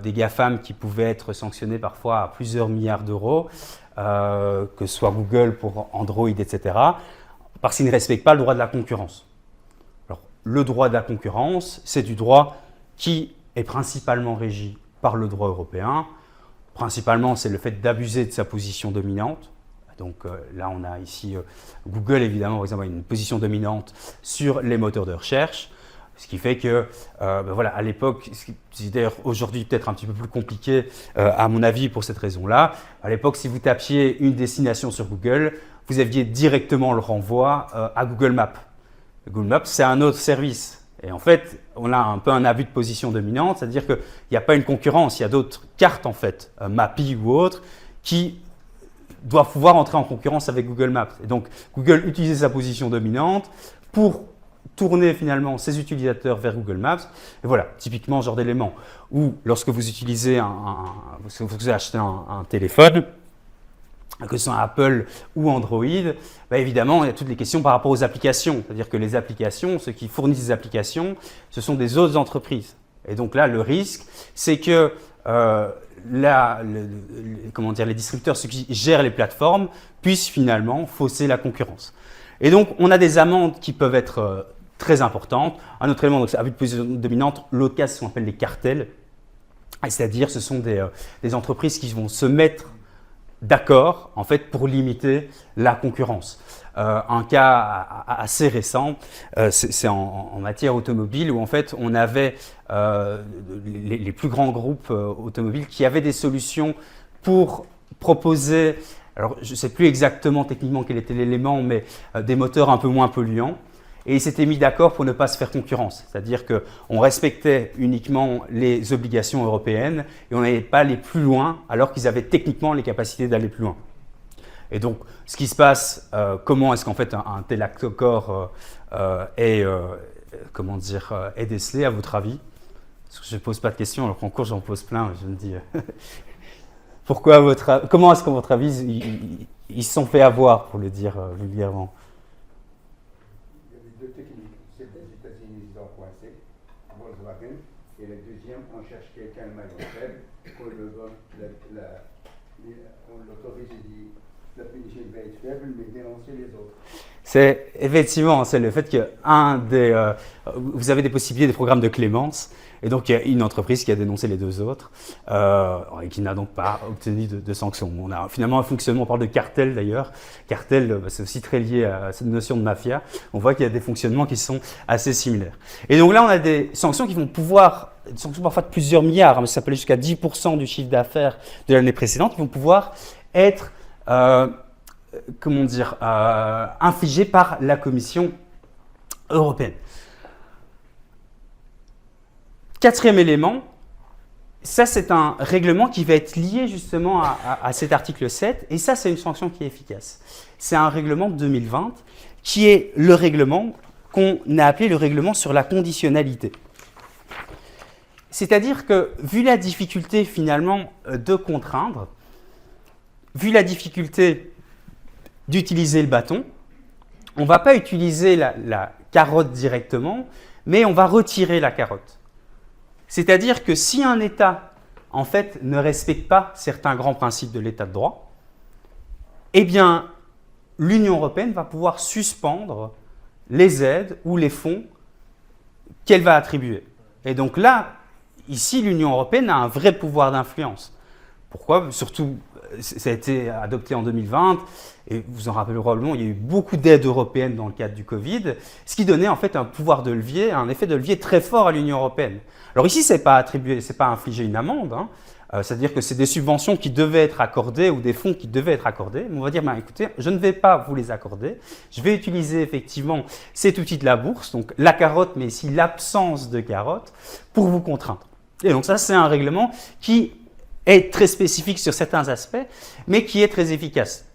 des GAFAM qui pouvaient être sanctionnés parfois à plusieurs milliards d'euros, que ce soit Google pour Android, etc., parce qu'ils ne respectent pas le droit de la concurrence. Alors, le droit de la concurrence, c'est du droit qui est principalement régi par le droit européen. Principalement, c'est le fait d'abuser de sa position dominante. Donc là, on a ici Google, évidemment, par exemple, a une position dominante sur les moteurs de recherche, ce qui fait que, à l'époque, c'est d'ailleurs aujourd'hui peut-être un petit peu plus compliqué, à mon avis, pour cette raison-là. À l'époque, si vous tapiez une destination sur Google, vous aviez directement le renvoi à Google Maps. Google Maps, c'est un autre service. Et en fait, on a un peu un abus de position dominante, c'est-à-dire qu'il n'y a pas une concurrence, il y a d'autres cartes, en fait, Mappy ou autres, qui doivent pouvoir entrer en concurrence avec Google Maps. Et donc, Google utilisait sa position dominante pour tourner finalement ses utilisateurs vers Google Maps. Et voilà, typiquement, ce genre d'élément où lorsque vous utilisez vous achetez un téléphone, que ce soit Apple ou Android, évidemment, il y a toutes les questions par rapport aux applications. C'est-à-dire que les applications, ceux qui fournissent les applications, ce sont des autres entreprises. Et donc là, le risque, c'est que les distributeurs, ceux qui gèrent les plateformes, puissent finalement fausser la concurrence. Et donc, on a des amendes qui peuvent être très importantes. Un autre élément, donc, c'est abus de position dominante. L'autre cas, c'est ce qu'on appelle les cartels. C'est-à-dire, ce sont des entreprises qui vont se mettre d'accord, en fait, pour limiter la concurrence. Un cas assez récent, c'est en matière automobile où en fait on avait les plus grands groupes automobiles qui avaient des solutions pour proposer, alors je ne sais plus exactement techniquement quel était l'élément, mais des moteurs un peu moins polluants. Et ils s'étaient mis d'accord pour ne pas se faire concurrence. C'est-à-dire qu'on respectait uniquement les obligations européennes et on n'allait pas aller plus loin alors qu'ils avaient techniquement les capacités d'aller plus loin. Et donc, ce qui se passe, comment est-ce qu'en fait un tel accord est décelé à votre avis? Parce que je ne pose pas de questions, alors qu'en cours j'en pose plein, je me dis… Comment est-ce qu'à votre avis, ils se sont fait avoir, pour le dire vulgairement? Il y avait deux techniques. Celle des États-Unis, ils ont coincé, Volkswagen, et la deuxième, on cherche quelqu'un de maillon faible, on le donne, on l'autorise et dit la punition va être faible, mais dénoncer les autres. C'est effectivement, c'est le fait que vous avez des possibilités, des programmes de clémence, et donc il y a une entreprise qui a dénoncé les deux autres et qui n'a donc pas obtenu de sanctions. On a finalement un fonctionnement, on parle de cartel d'ailleurs. Cartel, c'est aussi très lié à cette notion de mafia. On voit qu'il y a des fonctionnements qui sont assez similaires. Et donc là, on a des sanctions qui vont pouvoir, des sanctions parfois de plusieurs milliards, mais ça peut aller jusqu'à 10% du chiffre d'affaires de l'année précédente, qui vont pouvoir être infligées par la Commission européenne. Quatrième élément, ça c'est un règlement qui va être lié justement à cet article 7, et ça c'est une sanction qui est efficace. C'est un règlement de 2020 qui est le règlement qu'on a appelé le règlement sur la conditionnalité. C'est-à-dire que, vu la difficulté finalement de contraindre, vu la difficulté d'utiliser le bâton, on ne va pas utiliser la carotte directement, mais on va retirer la carotte. C'est-à-dire que si un État, en fait, ne respecte pas certains grands principes de l'État de droit, eh bien, l'Union européenne va pouvoir suspendre les aides ou les fonds qu'elle va attribuer. Et donc là, ici, l'Union européenne a un vrai pouvoir d'influence. Pourquoi? Surtout, ça a été adopté en 2020, et vous en rappelez probablement, il y a eu beaucoup d'aides européennes dans le cadre du Covid, ce qui donnait en fait un pouvoir de levier, un effet de levier très fort à l'Union européenne. Alors ici, ce n'est pas attribué, c'est pas infliger une amende, c'est-à-dire que c'est des subventions qui devaient être accordées ou des fonds qui devaient être accordés. Mais on va dire, écoutez, je ne vais pas vous les accorder, je vais utiliser effectivement cet outil de la bourse, donc la carotte, mais ici l'absence de carotte, pour vous contraindre. Et donc ça, c'est un règlement qui est très spécifique sur certains aspects, mais qui est très efficace.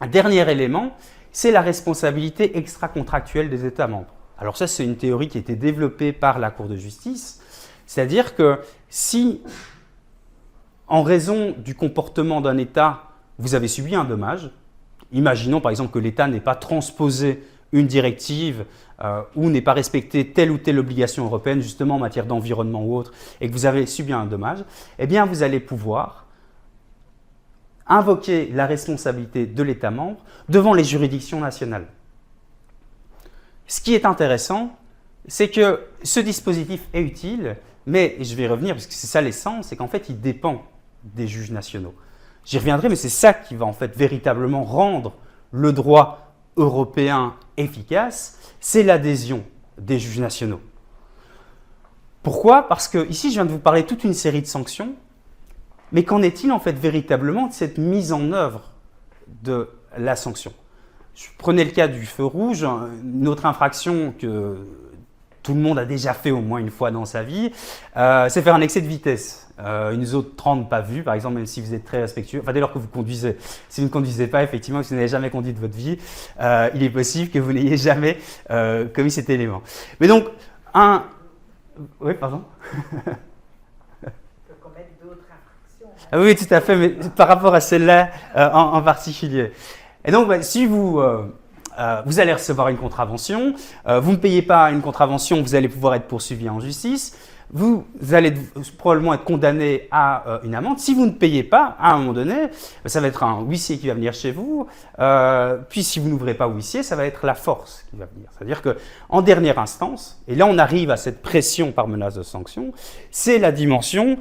Un dernier élément, c'est la responsabilité extra-contractuelle des États membres. Alors ça, c'est une théorie qui a été développée par la Cour de justice, c'est-à-dire que si, en raison du comportement d'un État, vous avez subi un dommage, imaginons par exemple que l'État n'ait pas transposé une directive ou n'ait pas respecté telle ou telle obligation européenne, justement en matière d'environnement ou autre, et que vous avez subi un dommage, eh bien vous allez pouvoir invoquer la responsabilité de l'État membre devant les juridictions nationales. Ce qui est intéressant, c'est que ce dispositif est utile, mais, et je vais y revenir parce que c'est ça l'essence, c'est qu'en fait il dépend des juges nationaux. J'y reviendrai, mais c'est ça qui va en fait véritablement rendre le droit européen efficace, c'est l'adhésion des juges nationaux. Pourquoi? Parce que ici je viens de vous parler toute une série de sanctions, mais qu'en est-il en fait véritablement de cette mise en œuvre de la sanction? Je prenais le cas du feu rouge, une autre infraction que tout le monde a déjà fait au moins une fois dans sa vie, c'est faire un excès de vitesse. Une zone 30 pas vue, par exemple, même si vous êtes très respectueux, enfin dès lors que vous conduisez. Si vous ne conduisez pas, effectivement, si vous n'avez jamais conduit de votre vie, il est possible que vous n'ayez jamais commis cet élément. Mais donc, Oui, pardon. Ah oui, tout à fait, mais par rapport à celle-là en particulier. Et donc, si vous allez recevoir une contravention, vous ne payez pas une contravention, vous allez pouvoir être poursuivi en justice, vous allez probablement être condamné à une amende. Si vous ne payez pas, à un moment donné, ça va être un huissier qui va venir chez vous, puis si vous n'ouvrez pas au huissier, ça va être la force qui va venir. C'est-à-dire qu'en dernière instance, et là on arrive à cette pression par menace de sanction, c'est la dimension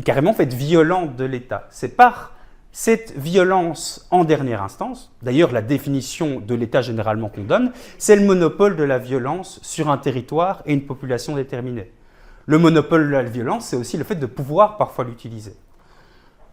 carrément fait violente de l'État. C'est par cette violence en dernière instance, d'ailleurs la définition de l'État généralement qu'on donne, c'est le monopole de la violence sur un territoire et une population déterminée. Le monopole de la violence, c'est aussi le fait de pouvoir parfois l'utiliser.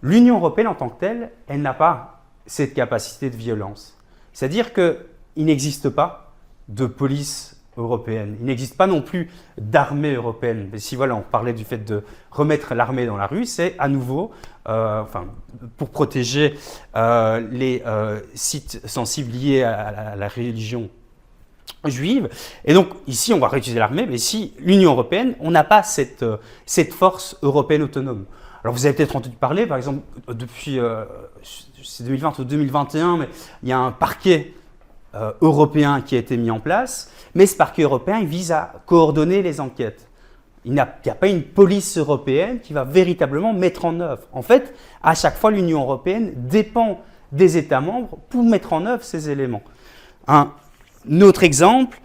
L'Union européenne en tant que telle, elle n'a pas cette capacité de violence. C'est-à-dire qu'il n'existe pas de police européenne. Il n'existe pas non plus d'armée européenne. Mais si voilà, on parlait du fait de remettre l'armée dans la rue, c'est à nouveau pour protéger les sites sensibles liés à la religion juive. Et donc ici, on va réutiliser l'armée, mais ici, l'Union européenne, on n'a pas cette force européenne autonome. Alors vous avez peut-être entendu parler, par exemple, depuis c'est 2020 ou 2021, mais il y a un parquet européen qui a été mis en place, mais ce parquet européen il vise à coordonner les enquêtes. Il n'y a pas une police européenne qui va véritablement mettre en œuvre. En fait, à chaque fois, l'Union européenne dépend des États membres pour mettre en œuvre ces éléments. Un autre exemple,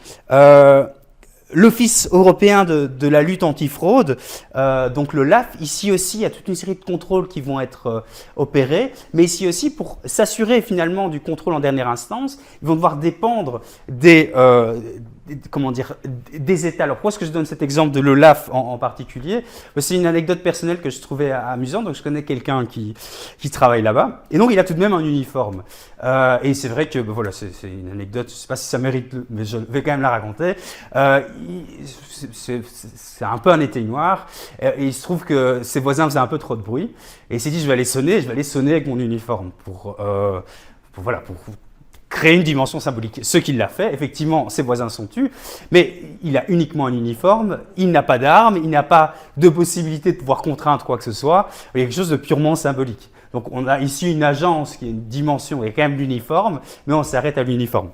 l'Office européen de la lutte antifraude, donc le LAF, ici aussi, il y a toute une série de contrôles qui vont être opérés, mais ici aussi, pour s'assurer finalement du contrôle en dernière instance, ils vont devoir dépendre des États. Alors pourquoi est-ce que je donne cet exemple de l'OLAF en particulier? C'est une anecdote personnelle que je trouvais amusante. Donc je connais quelqu'un qui travaille là-bas, et donc il a tout de même un uniforme. Et c'est vrai que voilà, c'est une anecdote, je ne sais pas si ça mérite, mais je vais quand même la raconter. C'est un peu un éteignoir, et il se trouve que ses voisins faisaient un peu trop de bruit, et il s'est dit je vais aller sonner avec mon uniforme pour créer une dimension symbolique. Ce qu'il l'a fait, effectivement, ses voisins sont tués, mais il a uniquement un uniforme, il n'a pas d'armes, il n'a pas de possibilité de pouvoir contraindre quoi que ce soit, il y a quelque chose de purement symbolique. Donc on a ici une agence qui a une dimension, et quand même l'uniforme, mais on s'arrête à l'uniforme.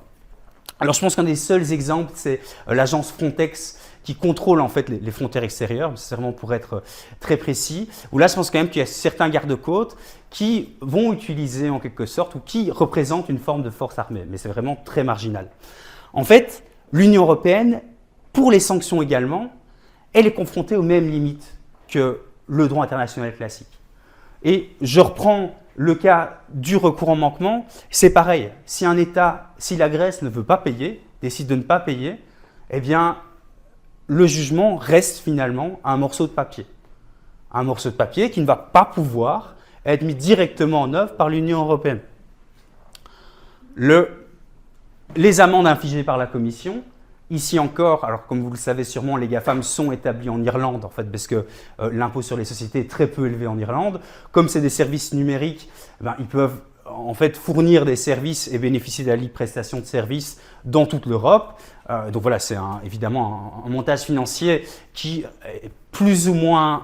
Alors je pense qu'un des seuls exemples, c'est l'agence Frontex, qui contrôle en fait les frontières extérieures, c'est vraiment pour être très précis, où là je pense quand même qu'il y a certains gardes-côtes qui vont utiliser en quelque sorte, ou qui représentent une forme de force armée, mais c'est vraiment très marginal. En fait, l'Union européenne, pour les sanctions également, elle est confrontée aux mêmes limites que le droit international classique. Et je reprends le cas du recours en manquement, c'est pareil, si un État, si la Grèce ne veut pas payer, décide de ne pas payer, eh bien, le jugement reste finalement un morceau de papier. Un morceau de papier qui ne va pas pouvoir être mis directement en œuvre par l'Union européenne. Les amendes infligées par la Commission, ici encore, alors comme vous le savez sûrement, les GAFAM sont établis en Irlande, en fait, parce que l'impôt sur les sociétés est très peu élevé en Irlande. Comme c'est des services numériques, ils peuvent en fait fournir des services et bénéficier de la libre prestation de services dans toute l'Europe. Donc voilà, c'est évidemment un montage financier qui est plus ou moins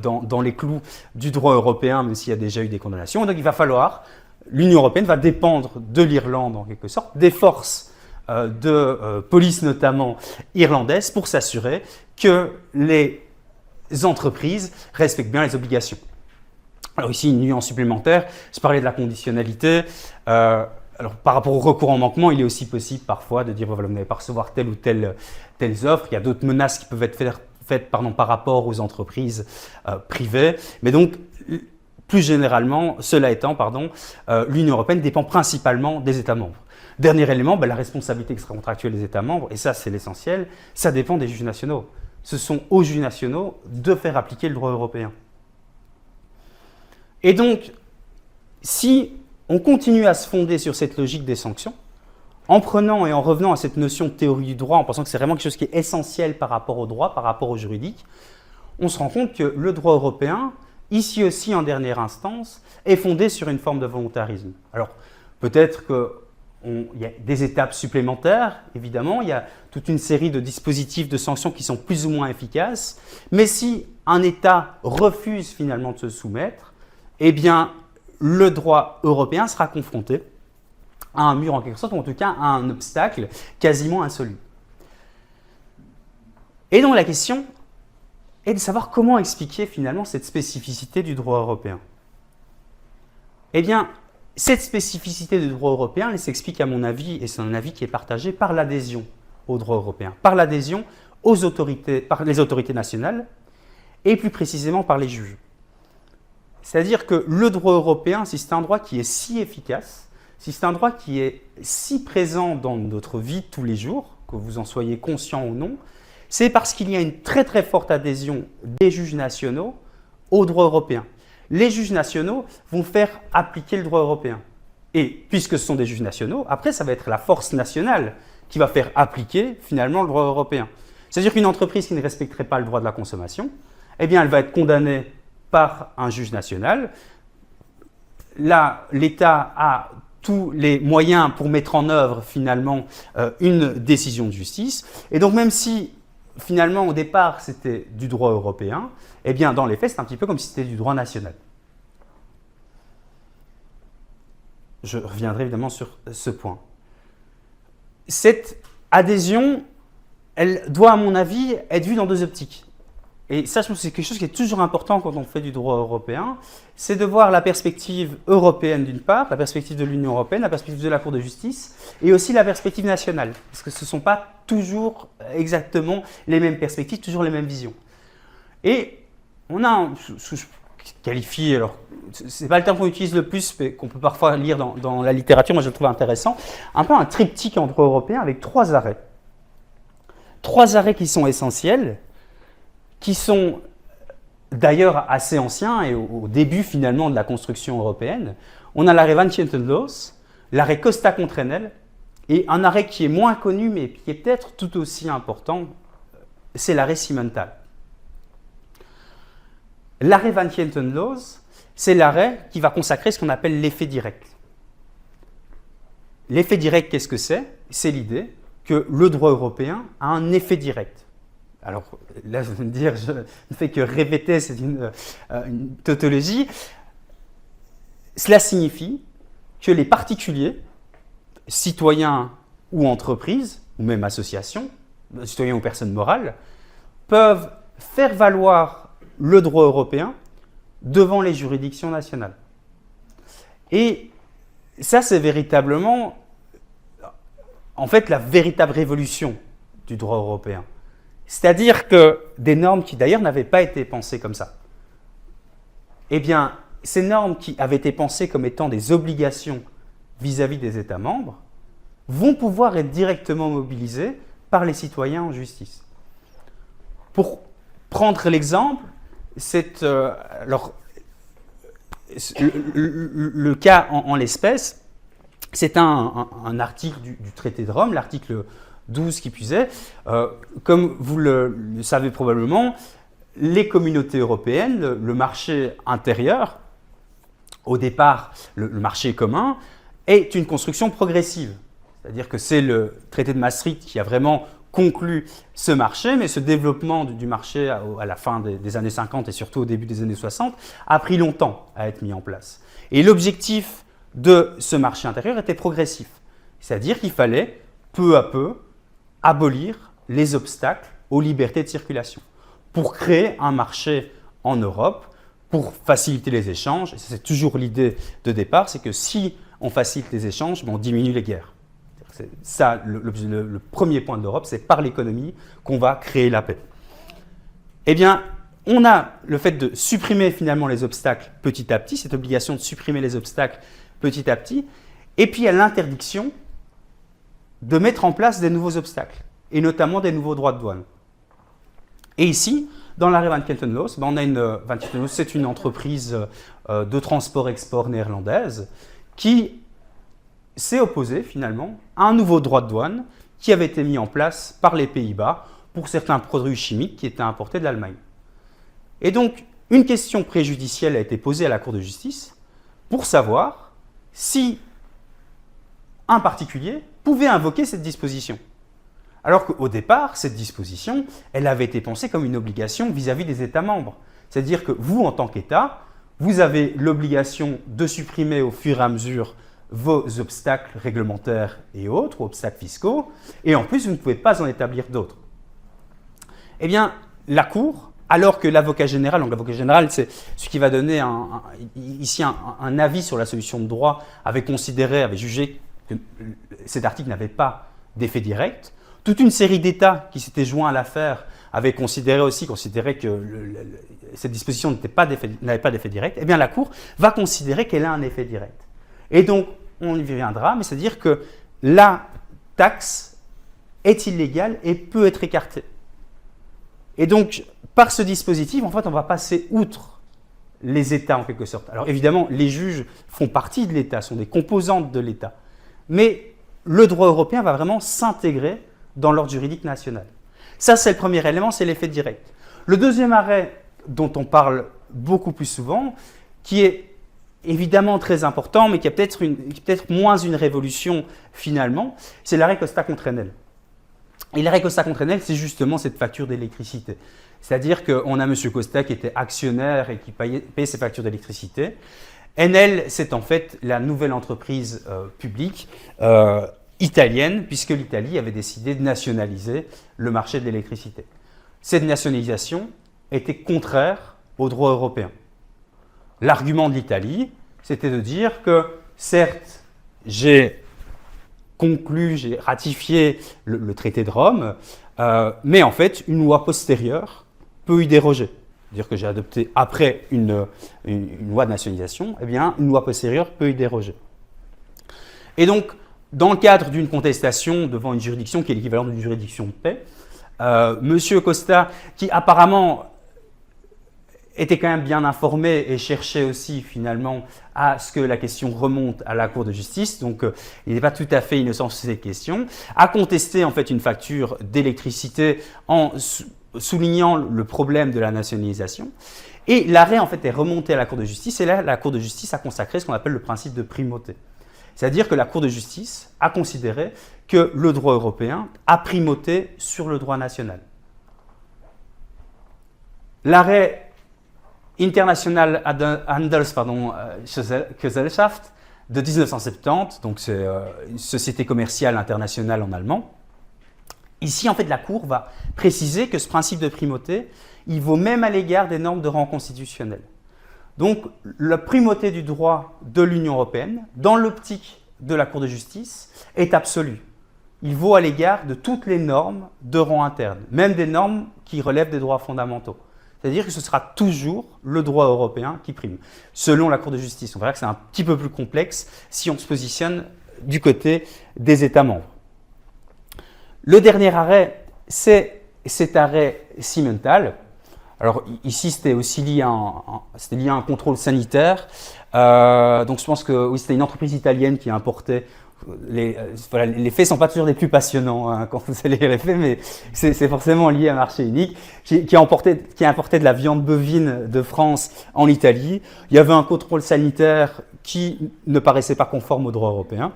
dans les clous du droit européen, même s'il y a déjà eu des condamnations. Et donc il va falloir, l'Union européenne va dépendre de l'Irlande en quelque sorte, des forces de police notamment irlandaises, pour s'assurer que les entreprises respectent bien les obligations. Alors ici, une nuance supplémentaire, je parlais de la conditionnalité. Alors, par rapport au recours en manquement, il est aussi possible parfois de dire voilà, vous n'allez pas recevoir telle ou telle offre. Il y a d'autres menaces qui peuvent être faites par rapport aux entreprises privées. Mais donc, plus généralement, cela étant, l'Union européenne dépend principalement des États membres. Dernier élément, la responsabilité extra-contractuelle des États membres, et ça c'est l'essentiel, ça dépend des juges nationaux. Ce sont aux juges nationaux de faire appliquer le droit européen. Et donc, si on continue à se fonder sur cette logique des sanctions, en prenant et en revenant à cette notion de théorie du droit, en pensant que c'est vraiment quelque chose qui est essentiel par rapport au droit, par rapport au juridique, on se rend compte que le droit européen, ici aussi en dernière instance, est fondé sur une forme de volontarisme. Alors, peut-être qu'il y a des étapes supplémentaires, évidemment, il y a toute une série de dispositifs de sanctions qui sont plus ou moins efficaces, mais si un État refuse finalement de se soumettre, eh bien, le droit européen sera confronté à un mur en quelque sorte, ou en tout cas à un obstacle quasiment insoluble. Et donc la question est de savoir comment expliquer finalement cette spécificité du droit européen. Eh bien, cette spécificité du droit européen, elle s'explique à mon avis, et c'est un avis qui est partagé, par l'adhésion au droit européen, par l'adhésion par les autorités nationales, et plus précisément par les juges. C'est-à-dire que le droit européen, si c'est un droit qui est si efficace, si c'est un droit qui est si présent dans notre vie de tous les jours, que vous en soyez conscient ou non, c'est parce qu'il y a une très très forte adhésion des juges nationaux au droit européen. Les juges nationaux vont faire appliquer le droit européen. Et puisque ce sont des juges nationaux, après ça va être la force nationale qui va faire appliquer finalement le droit européen. C'est-à-dire qu'une entreprise qui ne respecterait pas le droit de la consommation, eh bien elle va être condamnée par un juge national. Là, l'État a tous les moyens pour mettre en œuvre finalement une décision de justice. Et donc même si finalement, au départ, c'était du droit européen, eh bien, dans les faits, c'est un petit peu comme si c'était du droit national. Je reviendrai évidemment sur ce point. Cette adhésion, elle doit, à mon avis, être vue dans deux optiques. Et ça, je pense que c'est quelque chose qui est toujours important quand on fait du droit européen, c'est de voir la perspective européenne d'une part, la perspective de l'Union européenne, la perspective de la Cour de justice, et aussi la perspective nationale. Parce que ce ne sont pas toujours exactement les mêmes perspectives, toujours les mêmes visions. Et on a, je qualifie, alors ce n'est pas le terme qu'on utilise le plus, mais qu'on peut parfois lire dans la littérature, moi je le trouve intéressant, un peu un triptyque en droit européen avec trois arrêts. Trois arrêts qui sont essentiels, qui sont d'ailleurs assez anciens et au début finalement de la construction européenne. On a l'arrêt Van Tientenloos, l'arrêt Costa contre Enel, et un arrêt qui est moins connu mais qui est peut-être tout aussi important, c'est l'arrêt Simmental. L'arrêt Van Tientenloos, c'est l'arrêt qui va consacrer ce qu'on appelle l'effet direct. L'effet direct, qu'est-ce que c'est? C'est l'idée que le droit européen a un effet direct. Alors là, je vais me dire, je ne fais que répéter, c'est une tautologie. Cela signifie que les particuliers, citoyens ou entreprises, ou même associations, citoyens ou personnes morales, peuvent faire valoir le droit européen devant les juridictions nationales. Et ça, c'est véritablement, en fait, la véritable révolution du droit européen. C'est-à-dire que des normes qui d'ailleurs n'avaient pas été pensées comme ça, eh bien, ces normes qui avaient été pensées comme étant des obligations vis-à-vis des États membres vont pouvoir être directement mobilisées par les citoyens en justice. Pour prendre l'exemple, c'est le cas en l'espèce, c'est un article du traité de Rome, l'article 12 qui plus est. Comme vous le savez probablement, les communautés européennes, le marché intérieur, au départ le marché commun, est une construction progressive. C'est-à-dire que c'est le traité de Maastricht qui a vraiment conclu ce marché, mais ce développement du marché à la fin des années 50 et surtout au début des années 60 a pris longtemps à être mis en place. Et l'objectif de ce marché intérieur était progressif. C'est-à-dire qu'il fallait peu à peu abolir les obstacles aux libertés de circulation pour créer un marché en Europe, pour faciliter les échanges. Et c'est toujours l'idée de départ, c'est que si on facilite les échanges, on diminue les guerres. C'est ça, le premier point de l'Europe, c'est par l'économie qu'on va créer la paix. Eh bien, on a le fait de supprimer finalement les obstacles petit à petit, cette obligation de supprimer les obstacles petit à petit, et puis il y a l'interdiction de mettre en place des nouveaux obstacles, et notamment des nouveaux droits de douane. Et ici, dans l'arrêt Van Tientenloos, on a Van Tientenloos, c'est une entreprise de transport-export néerlandaise qui s'est opposée finalement à un nouveau droit de douane qui avait été mis en place par les Pays-Bas pour certains produits chimiques qui étaient importés de l'Allemagne. Et donc, une question préjudicielle a été posée à la Cour de justice pour savoir si un particulier pouvait invoquer cette disposition. Alors qu'au départ, cette disposition, elle avait été pensée comme une obligation vis-à-vis des États membres. C'est-à-dire que vous, en tant qu'État, vous avez l'obligation de supprimer au fur et à mesure vos obstacles réglementaires et autres, obstacles fiscaux, et en plus, vous ne pouvez pas en établir d'autres. Eh bien, la Cour, alors que l'avocat général, donc l'avocat général, c'est ce qui va donner ici un avis sur la solution de droit, avait jugé que cet article n'avait pas d'effet direct. Toute une série d'États qui s'étaient joints à l'affaire avaient considéré que cette disposition n'avait pas d'effet direct. Eh bien, la Cour va considérer qu'elle a un effet direct. Et donc, on y reviendra, mais c'est-à-dire que la taxe est illégale et peut être écartée. Et donc, par ce dispositif, en fait, on va passer outre les États en quelque sorte. Alors évidemment, les juges font partie de l'État, sont des composantes de l'État. Mais le droit européen va vraiment s'intégrer dans l'ordre juridique national. Ça, c'est le premier élément, c'est l'effet direct. Le deuxième arrêt dont on parle beaucoup plus souvent, qui est évidemment très important, mais qui est peut-être moins une révolution finalement, c'est l'arrêt Costa contre Enel. Et l'arrêt Costa contre Enel, c'est justement cette facture d'électricité. C'est-à-dire qu'on a M. Costa qui était actionnaire et qui payait ses factures d'électricité. Enel, c'est en fait la nouvelle entreprise publique italienne, puisque l'Italie avait décidé de nationaliser le marché de l'électricité. Cette nationalisation était contraire au droit européen. L'argument de l'Italie, c'était de dire que, certes, j'ai ratifié le traité de Rome, mais en fait, une loi postérieure peut y déroger. C'est-à-dire que j'ai adopté après une loi de nationalisation, eh bien, une loi postérieure peut y déroger. Et donc, dans le cadre d'une contestation devant une juridiction qui est l'équivalent d'une juridiction de paix, M. Costa, qui apparemment était quand même bien informé et cherchait aussi finalement à ce que la question remonte à la Cour de justice, donc il n'est pas tout à fait innocent sur cette question, a contesté en fait une facture d'électricité en soulignant le problème de la nationalisation. Et l'arrêt en fait est remonté à la Cour de justice, et là la Cour de justice a consacré ce qu'on appelle le principe de primauté. C'est-à-dire que la Cour de justice a considéré que le droit européen a primauté sur le droit national. L'arrêt International Handelsgesellschaft de 1970, donc c'est une société commerciale internationale en allemand. Ici, en fait, la Cour va préciser que ce principe de primauté, il vaut même à l'égard des normes de rang constitutionnel. Donc, la primauté du droit de l'Union européenne, dans l'optique de la Cour de justice, est absolue. Il vaut à l'égard de toutes les normes de rang interne, même des normes qui relèvent des droits fondamentaux. C'est-à-dire que ce sera toujours le droit européen qui prime, selon la Cour de justice. On verra que c'est un petit peu plus complexe si on se positionne du côté des États membres. Le dernier arrêt, c'est cet arrêt Simmental. Alors ici, c'était aussi lié à un contrôle sanitaire. Donc je pense que oui, c'était une entreprise italienne qui importait. Les faits ne sont pas toujours les plus passionnants hein, quand vous allez lire les faits, mais c'est forcément lié à un marché unique qui importait de la viande bovine de France en Italie. Il y avait un contrôle sanitaire qui ne paraissait pas conforme au droit européen.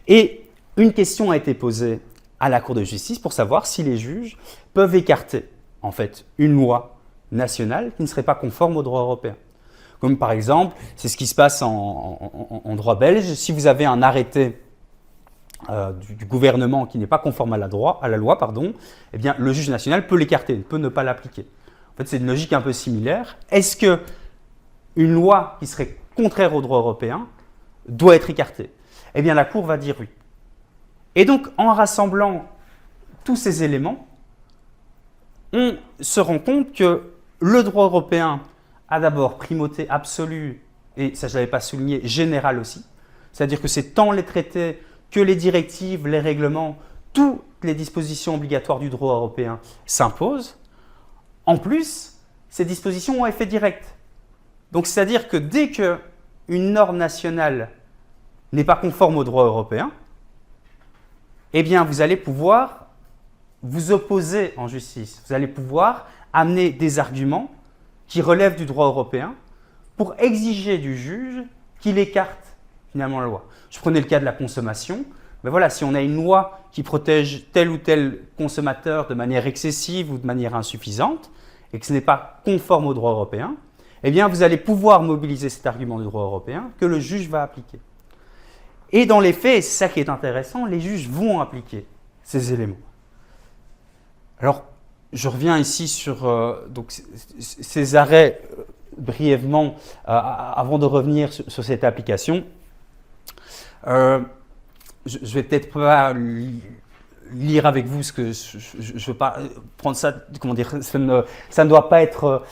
Et une question a été posée à la Cour de justice pour savoir si les juges peuvent écarter en fait une loi nationale qui ne serait pas conforme au droit européen. Comme par exemple, c'est ce qui se passe en droit belge. Si vous avez un arrêté du gouvernement qui n'est pas conforme à la loi, eh bien, le juge national peut l'écarter, peut ne pas l'appliquer. En fait, c'est une logique un peu similaire. Est-ce qu'une loi qui serait contraire au droit européen doit être écartée? Eh bien, la Cour va dire oui. Et donc, en rassemblant tous ces éléments, on se rend compte que le droit européen a d'abord primauté absolue, et ça je ne l'avais pas souligné, générale aussi. C'est-à-dire que c'est tant les traités que les directives, les règlements, toutes les dispositions obligatoires du droit européen s'imposent. En plus, ces dispositions ont effet direct. Donc, c'est-à-dire que dès qu'une norme nationale n'est pas conforme au droit européen, eh bien, vous allez pouvoir vous opposer en justice. Vous allez pouvoir amener des arguments qui relèvent du droit européen pour exiger du juge qu'il écarte finalement la loi. Je prenais le cas de la consommation. Mais voilà, si on a une loi qui protège tel ou tel consommateur de manière excessive ou de manière insuffisante et que ce n'est pas conforme au droit européen, eh bien, vous allez pouvoir mobiliser cet argument du droit européen que le juge va appliquer. Et dans les faits, et c'est ça qui est intéressant, les juges vont appliquer ces éléments. Alors, je reviens ici sur donc, ces arrêts brièvement avant de revenir sur cette application. Je vais peut-être pas lire avec vous ce que je veux pas prendre ça, comment dire, ça ne doit pas être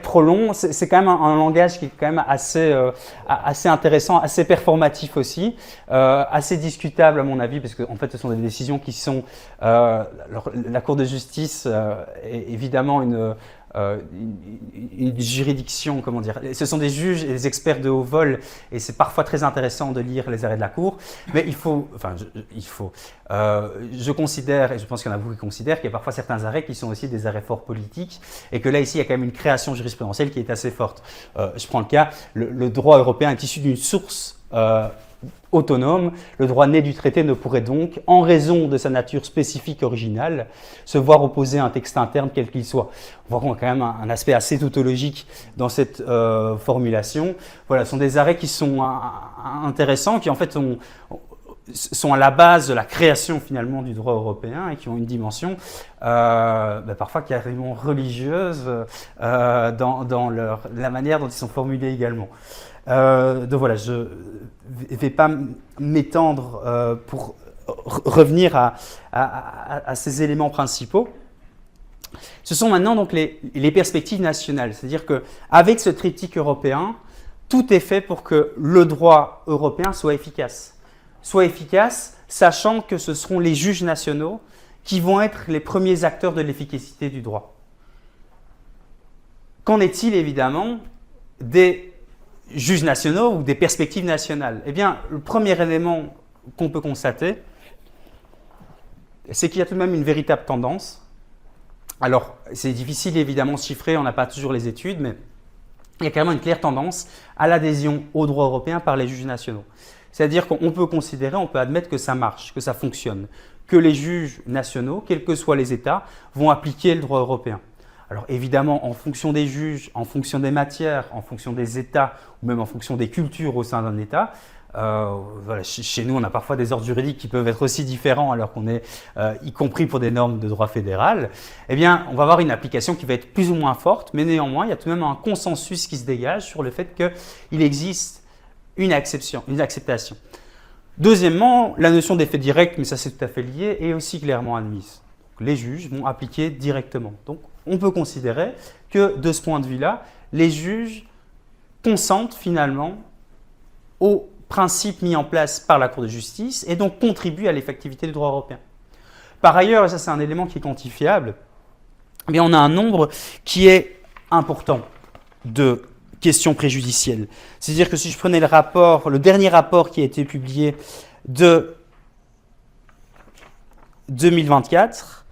trop long. C'est quand même un langage qui est quand même assez intéressant, assez performatif aussi, assez discutable à mon avis, parce qu'en fait ce sont des décisions qui sont… alors, la Cour de justice est évidemment une juridiction, comment dire, ce sont des juges et des experts de haut vol et c'est parfois très intéressant de lire les arrêts de la Cour, mais je considère, et je pense qu'il y en a beaucoup qui considèrent, qu'il y a parfois certains arrêts qui sont aussi des arrêts fort politiques et que là ici il y a quand même une création jurisprudentielle qui est assez forte. Je prends le cas, le droit européen est issu d'une source autonome. Le droit né du traité ne pourrait donc, en raison de sa nature spécifique originale, se voir opposer à un texte interne quel qu'il soit. On voit qu'on a quand même un aspect assez tautologique dans cette formulation. Voilà, ce sont des arrêts qui sont intéressants, qui en fait sont à la base de la création finalement du droit européen et qui ont une dimension parfois carrément religieuse dans la manière dont ils sont formulés également. Donc voilà, je ne vais pas m'étendre pour revenir à ces éléments principaux. Ce sont maintenant donc les perspectives nationales, c'est-à-dire qu'avec ce triptyque européen, tout est fait pour que le droit européen soit efficace, sachant que ce seront les juges nationaux qui vont être les premiers acteurs de l'efficacité du droit. Qu'en est-il évidemment des juges nationaux ou des perspectives nationales? Eh bien, le premier élément qu'on peut constater, c'est qu'il y a tout de même une véritable tendance. Alors, c'est difficile évidemment de chiffrer, on n'a pas toujours les études, mais il y a carrément une claire tendance à l'adhésion au droit européen par les juges nationaux. C'est-à-dire qu'on peut considérer, on peut admettre que ça marche, que ça fonctionne, que les juges nationaux, quels que soient les États, vont appliquer le droit européen. Alors évidemment, en fonction des juges, en fonction des matières, en fonction des États, ou même en fonction des cultures au sein d'un État, voilà, chez nous, on a parfois des ordres juridiques qui peuvent être aussi différents alors qu'on est, y compris pour des normes de droit fédéral, eh bien, on va avoir une application qui va être plus ou moins forte, mais néanmoins, il y a tout de même un consensus qui se dégage sur le fait qu'il existe une acceptation. Deuxièmement, la notion d'effet direct, mais ça c'est tout à fait lié, est aussi clairement admise. Donc, les juges vont appliquer directement. Donc, on peut considérer que de ce point de vue-là, les juges consentent finalement aux principes mis en place par la Cour de justice et donc contribuent à l'effectivité du droit européen. Par ailleurs, et ça c'est un élément qui est quantifiable, eh bien, on a un nombre qui est important de questions préjudicielles. C'est-à-dire que si je prenais le dernier rapport qui a été publié de 2024,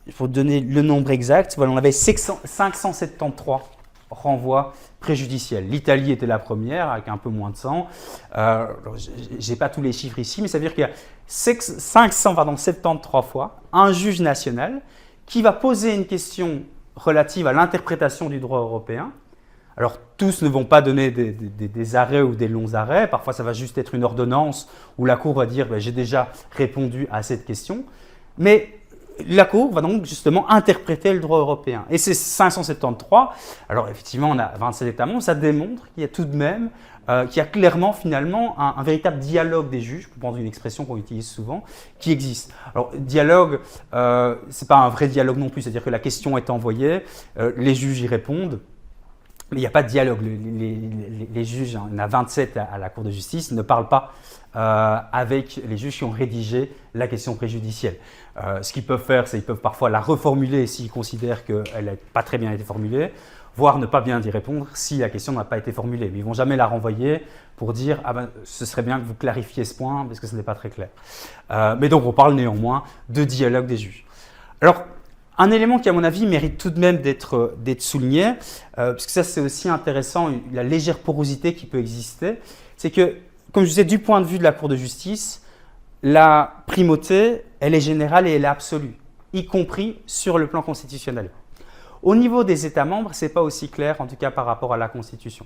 il faut donner le nombre exact, voilà, on avait 573 renvois préjudiciels. L'Italie était la première, avec un peu moins de 100. Je n'ai pas tous les chiffres ici, mais ça veut dire qu'il y a 573 fois un juge national qui va poser une question relative à l'interprétation du droit européen. Alors, tous ne vont pas donner des arrêts ou des longs arrêts. Parfois, ça va juste être une ordonnance où la Cour va dire « j'ai déjà répondu à cette question ». Mais la Cour va donc justement interpréter le droit européen. Et ces 573, alors effectivement, on a 27 États membres, ça démontre qu'il y a tout de même, qu'il y a clairement finalement un véritable dialogue des juges, pour prendre une expression qu'on utilise souvent, qui existe. Alors, dialogue, ce n'est pas un vrai dialogue non plus, c'est-à-dire que la question est envoyée, les juges y répondent. Mais il n'y a pas de dialogue. Les juges, il y en a 27 à la Cour de justice, ne parlent pas avec les juges qui ont rédigé la question préjudicielle. Ce qu'ils peuvent faire, c'est qu'ils peuvent parfois la reformuler s'ils considèrent qu'elle n'a pas très bien été formulée, voire ne pas bien y répondre si la question n'a pas été formulée. Mais ils ne vont jamais la renvoyer pour dire « ah ben, ce serait bien que vous clarifiez ce point parce que ce n'est pas très clair ». Mais donc on parle néanmoins de dialogue des juges. Alors, un élément qui, à mon avis, mérite tout de même d'être souligné, parce que ça, c'est aussi intéressant, la légère porosité qui peut exister, c'est que, comme je disais, du point de vue de la Cour de justice, la primauté, elle est générale et elle est absolue, y compris sur le plan constitutionnel. Au niveau des États membres, ce n'est pas aussi clair, en tout cas par rapport à la Constitution.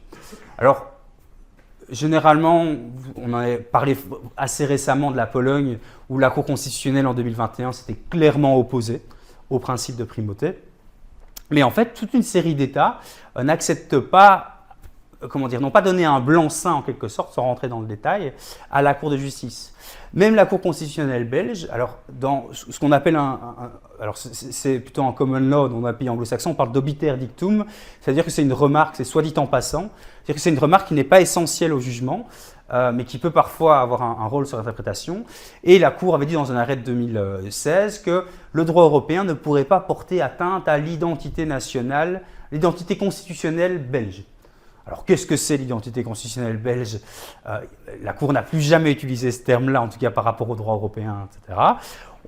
Alors, généralement, on en a parlé assez récemment de la Pologne, où la Cour constitutionnelle en 2021 s'était clairement opposée au principe de primauté. Mais en fait, toute une série d'États n'acceptent pas, n'ont pas donné un blanc-seing en quelque sorte, sans rentrer dans le détail, à la Cour de justice. Même la Cour constitutionnelle belge, alors dans ce qu'on appelle alors c'est plutôt en common law, dans un pays anglo-saxon, on parle d'obiter dictum, c'est-à-dire que c'est une remarque, c'est soit dit en passant, c'est-à-dire que c'est une remarque qui n'est pas essentielle au jugement, mais qui peut parfois avoir un rôle sur l'interprétation. Et la Cour avait dit dans un arrêt de 2016 que le droit européen ne pourrait pas porter atteinte à l'identité nationale, l'identité constitutionnelle belge. Alors, qu'est-ce que c'est l'identité constitutionnelle belge? La Cour n'a plus jamais utilisé ce terme-là, en tout cas par rapport au droit européen, etc.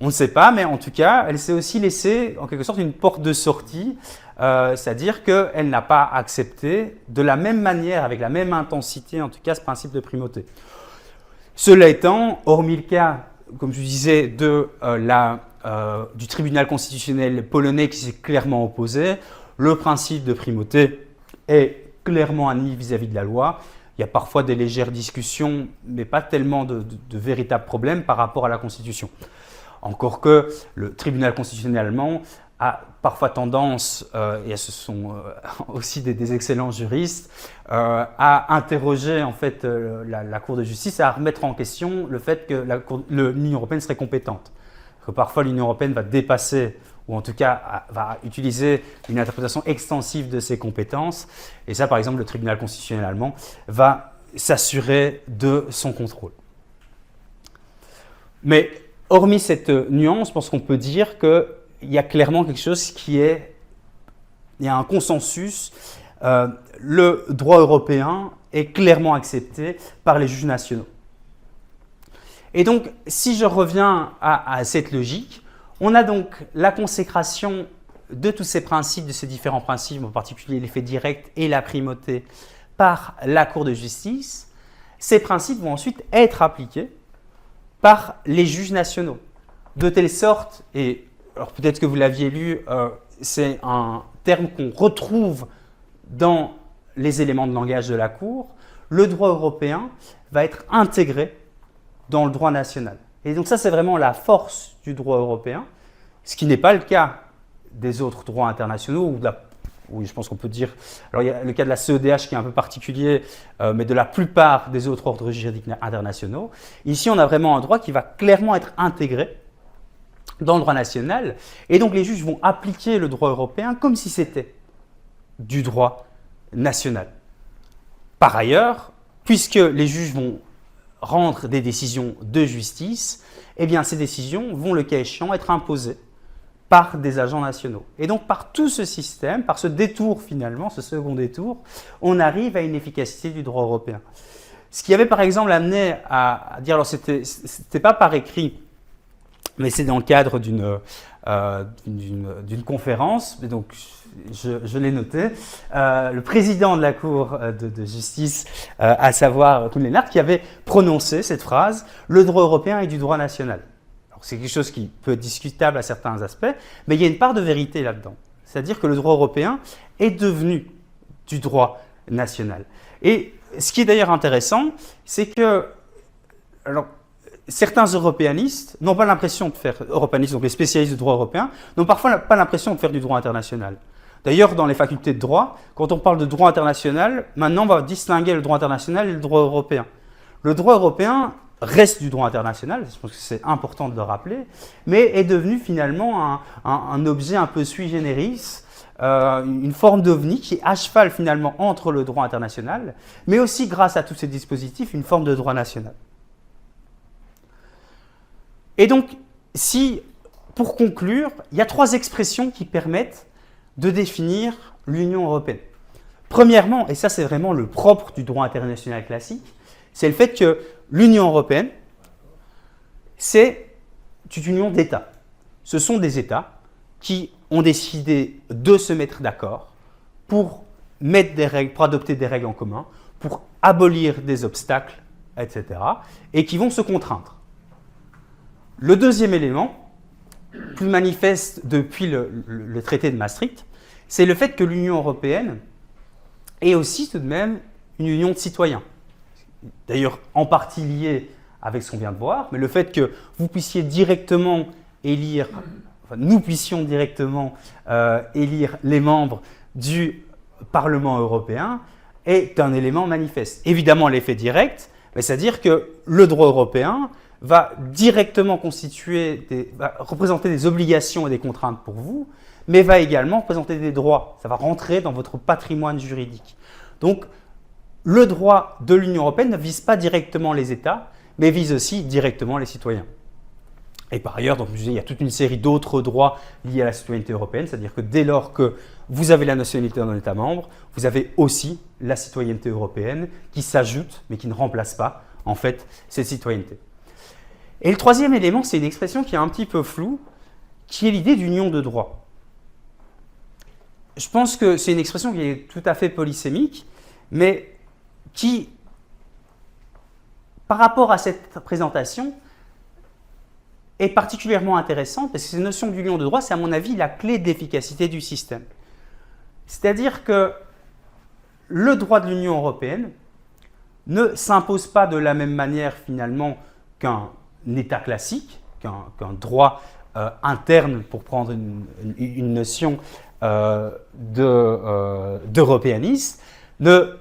On ne sait pas, mais en tout cas, elle s'est aussi laissée, en quelque sorte, une porte de sortie, c'est-à-dire qu'elle n'a pas accepté de la même manière, avec la même intensité, en tout cas, ce principe de primauté. Cela étant, hormis le cas, comme je disais, du tribunal constitutionnel polonais qui s'est clairement opposé, le principe de primauté est clairement admis vis-à-vis de la loi. Il y a parfois des légères discussions, mais pas tellement de véritables problèmes par rapport à la Constitution. Encore que le tribunal constitutionnel allemand a parfois tendance, et ce sont aussi des excellents juristes, à interroger en fait la Cour de justice, à remettre en question le fait que l'Union européenne serait compétente. Que parfois l'Union européenne va dépasser, ou en tout cas va utiliser une interprétation extensive de ses compétences, et ça par exemple le tribunal constitutionnel allemand va s'assurer de son contrôle. Mais hormis cette nuance, je pense qu'on peut dire qu'il y a clairement quelque chose il y a un consensus, le droit européen est clairement accepté par les juges nationaux. Et donc, si je reviens à cette logique, on a donc la consécration de tous ces principes, de ces différents principes, en particulier l'effet direct et la primauté, par la Cour de justice. Ces principes vont ensuite être appliqués par les juges nationaux, de telle sorte, et alors peut-être que vous l'aviez lu, c'est un terme qu'on retrouve dans les éléments de langage de la Cour, le droit européen va être intégré dans le droit national. Et donc ça, c'est vraiment la force du droit européen, ce qui n'est pas le cas des autres droits internationaux, oui, je pense qu'on peut dire, alors il y a le cas de la CEDH qui est un peu particulier, mais de la plupart des autres ordres juridiques internationaux. Ici, on a vraiment un droit qui va clairement être intégré dans le droit national, et donc les juges vont appliquer le droit européen comme si c'était du droit national. Par ailleurs, puisque les juges vont rendre des décisions de justice, eh bien ces décisions vont, le cas échéant, être imposées par des agents nationaux. Et donc par tout ce système, par ce détour finalement, ce second détour, on arrive à une efficacité du droit européen. Ce qui avait par exemple amené à dire, alors c'était pas par écrit, mais c'est dans le cadre d'une conférence, et donc je l'ai noté, le président de la Cour de justice, à savoir Koen Lenaerts, qui avait prononcé cette phrase « Le droit européen est du droit national ». C'est quelque chose qui peut être discutable à certains aspects, mais il y a une part de vérité là-dedans. C'est-à-dire que le droit européen est devenu du droit national. Et ce qui est d'ailleurs intéressant, c'est que certains européanistes n'ont pas l'impression de faire, européanistes, donc les spécialistes du droit européen, n'ont parfois pas l'impression de faire du droit international. D'ailleurs, dans les facultés de droit, quand on parle de droit international, maintenant on va distinguer le droit international et le droit européen. Le droit européen reste du droit international, je pense que c'est important de le rappeler, mais est devenu finalement un objet un peu sui generis, une forme d'ovni qui est à cheval finalement entre le droit international, mais aussi grâce à tous ces dispositifs, une forme de droit national. Et donc, pour conclure, il y a 3 expressions qui permettent de définir l'Union européenne. Premièrement, et ça c'est vraiment le propre du droit international classique, c'est le fait que l'Union européenne, c'est une union d'États. Ce sont des États qui ont décidé de se mettre d'accord pour adopter des règles en commun, pour abolir des obstacles, etc., et qui vont se contraindre. Le deuxième élément, plus manifeste depuis le traité de Maastricht, c'est le fait que l'Union européenne est aussi tout de même une union de citoyens. D'ailleurs, en partie lié avec ce qu'on vient de voir, mais le fait que vous puissiez directement élire, nous puissions directement élire les membres du Parlement européen est un élément manifeste. Évidemment, l'effet direct, c'est-à-dire que le droit européen va directement représenter des obligations et des contraintes pour vous, mais va également représenter des droits. Ça va rentrer dans votre patrimoine juridique. Donc, le droit de l'Union européenne ne vise pas directement les États, mais vise aussi directement les citoyens. Et par ailleurs, donc, il y a toute une série d'autres droits liés à la citoyenneté européenne, c'est-à-dire que dès lors que vous avez la nationalité d'un État membre, vous avez aussi la citoyenneté européenne qui s'ajoute, mais qui ne remplace pas, en fait, cette citoyenneté. Et le troisième élément, c'est une expression qui est un petit peu floue, qui est l'idée d'union de droit. Je pense que c'est une expression qui est tout à fait polysémique, mais qui par rapport à cette présentation, est particulièrement intéressante parce que cette notion d'union de droit, c'est à mon avis la clé d'efficacité du système. C'est-à-dire que le droit de l'Union européenne ne s'impose pas de la même manière finalement qu'un État classique, qu'un droit interne, pour prendre une notion d'européanisme, ne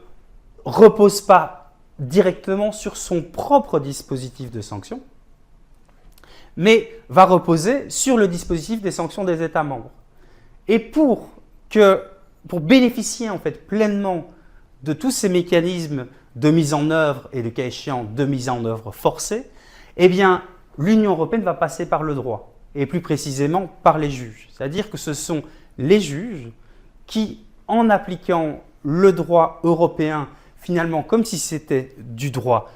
repose pas directement sur son propre dispositif de sanctions, mais va reposer sur le dispositif des sanctions des États membres. Et pour bénéficier en fait pleinement de tous ces mécanismes de mise en œuvre et, le cas échéant, de mise en œuvre forcée, eh bien, l'Union européenne va passer par le droit, et plus précisément par les juges. C'est-à-dire que ce sont les juges qui, en appliquant le droit européen, finalement comme si c'était du droit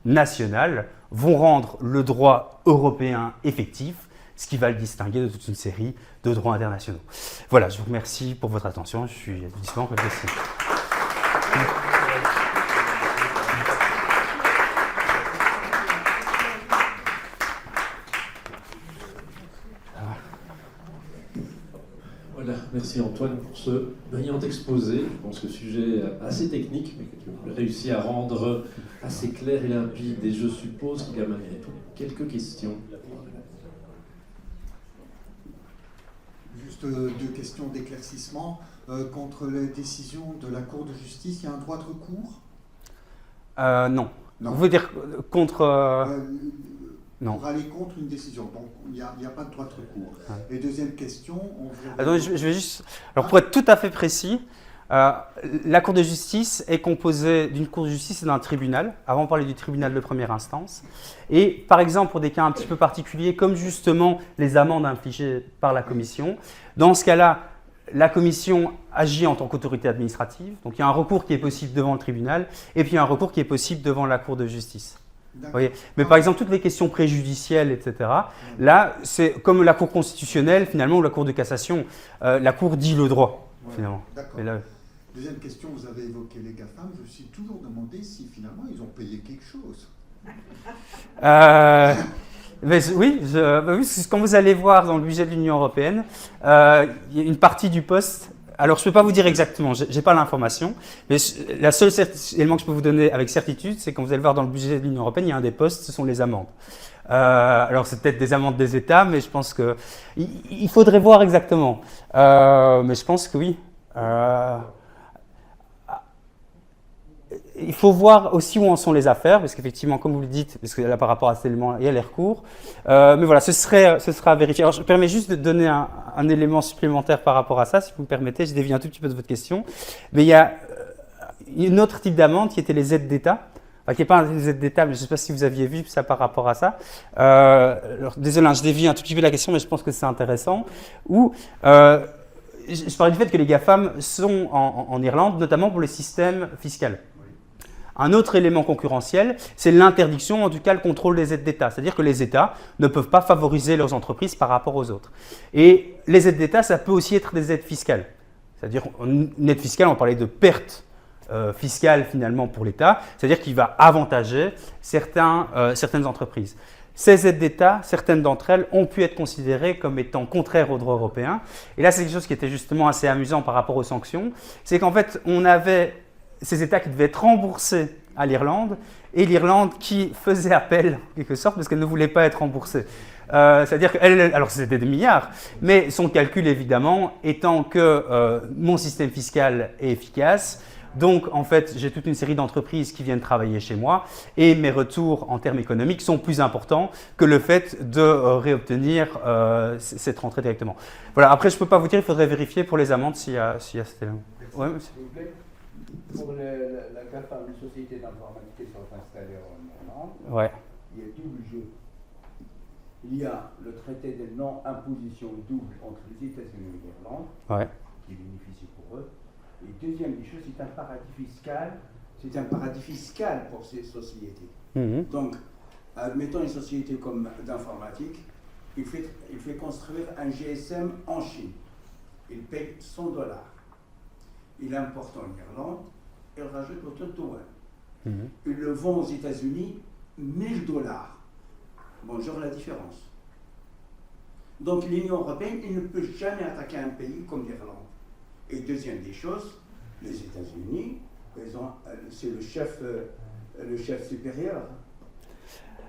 national, vont rendre le droit européen effectif, ce qui va le distinguer de toute une série de droits internationaux. Voilà, je vous remercie pour votre attention. Je suis disponible pour réfléchir. Voilà, merci Antoine pour ce brillant exposé. Je pense que sujet assez technique, mais que tu as réussi à rendre assez clair et limpide. Et je suppose qu'il y a malgré tout quelques questions. Juste deux questions d'éclaircissement. Contre les décisions de la Cour de justice, il y a un droit de recours ? Non. Non. Vous voulez dire contre... Non. Pour aller contre une décision. Donc, il n'y a pas de droit de recours. Et deuxième question, Attends, je vais juste... Alors, pour être tout à fait précis, la Cour de justice est composée d'une Cour de justice et d'un tribunal. Avant, on parlait du tribunal de première instance. Et, par exemple, pour des cas un petit peu particuliers, comme justement les amendes infligées par la Commission, dans ce cas-là, la Commission agit en tant qu'autorité administrative. Donc, il y a un recours qui est possible devant le tribunal et puis un recours qui est possible devant la Cour de justice. Voyez. Mais par exemple, toutes les questions préjudicielles, etc., là, c'est comme la Cour constitutionnelle, finalement, ou la Cour de cassation. La Cour dit le droit, finalement. D'accord. Là... Deuxième question, vous avez évoqué les GAFAM. Je me suis toujours demandé si finalement ils ont payé quelque chose. Oui, quand vous allez voir dans le budget de l'Union européenne, il y a une partie du poste. Alors, je ne peux pas vous dire exactement, je n'ai pas l'information, mais la seule élément que je peux vous donner avec certitude, c'est quand vous allez voir dans le budget de l'Union européenne, il y a un des postes, ce sont les amendes. Alors, c'est peut-être des amendes des États, mais je pense qu'il faudrait voir exactement. Mais je pense que oui. Il faut voir aussi où en sont les affaires, parce qu'effectivement, comme vous le dites, parce que là, par rapport à cet élément, il y a les recours. Mais voilà, ce sera à vérifier. Alors, je me permets juste de donner un élément supplémentaire par rapport à ça, si vous me permettez. Je dévie un tout petit peu de votre question. Mais il y a un autre type d'amende qui était les aides d'État. Enfin, qui n'est pas des aides d'État, mais je ne sais pas si vous aviez vu ça par rapport à ça. Alors, désolé, je dévie un tout petit peu de la question, mais je pense que c'est intéressant. Je parlais du fait que les GAFAM sont en Irlande, notamment pour le système fiscal. Un autre élément concurrentiel, c'est l'interdiction, en tout cas le contrôle des aides d'État. C'est-à-dire que les États ne peuvent pas favoriser leurs entreprises par rapport aux autres. Et les aides d'État, ça peut aussi être des aides fiscales. C'est-à-dire, une aide fiscale, on parlait de perte fiscale finalement pour l'État, c'est-à-dire qu'il va avantager certaines entreprises. Ces aides d'État, certaines d'entre elles, ont pu être considérées comme étant contraires au droit européen. Et là, c'est quelque chose qui était justement assez amusant par rapport aux sanctions. C'est qu'en fait, on avait ces États qui devaient être remboursés à l'Irlande et l'Irlande qui faisait appel, en quelque sorte, parce qu'elle ne voulait pas être remboursée. C'est-à-dire qu'elle, alors c'était des milliards, mais son calcul, évidemment, étant que mon système fiscal est efficace, donc en fait, j'ai toute une série d'entreprises qui viennent travailler chez moi et mes retours en termes économiques sont plus importants que le fait de réobtenir cette rentrée directement. Voilà, après, je ne peux pas vous dire, il faudrait vérifier pour les amendes s'il y a cet élément. Ouais, monsieur. Pour la GAFAM, une société d'informatique qui sont installées en Irlande, Ouais. il y a double jeu. Il y a le traité de non-imposition double entre les États-Unis et l'Irlande, Ouais. qui bénéficie pour eux. Et deuxième des choses, c'est un paradis fiscal. C'est un paradis fiscal pour ces sociétés. Mmh. Donc, admettons une société comme d'informatique, il fait construire un GSM en Chine. Il paye $100. Il importe en Irlande et rajoute le taux de douane. Il le vend aux États-Unis $1000. Bonjour la différence. Donc l'Union européenne, il ne peut jamais attaquer un pays comme l'Irlande. Et deuxième des choses, les États-Unis, c'est le chef supérieur.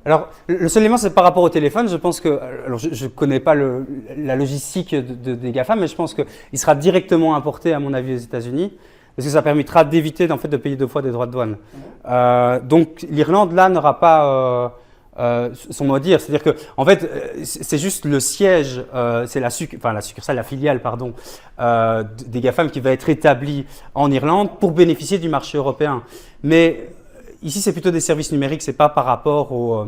Alors, le seul élément, c'est par rapport au téléphone. Je pense que, alors je ne connais pas la logistique des GAFA, mais je pense qu'il sera directement importé, à mon avis, aux États-Unis, parce que ça permettra d'éviter en fait, de payer 2 fois des droits de douane. Donc, l'Irlande, là, n'aura pas son mot à dire. C'est-à-dire que, en fait, c'est juste le siège, c'est la succursale, la filiale, pardon, des GAFAM qui va être établie en Irlande pour bénéficier du marché européen. Mais ici, c'est plutôt des services numériques, c'est pas par rapport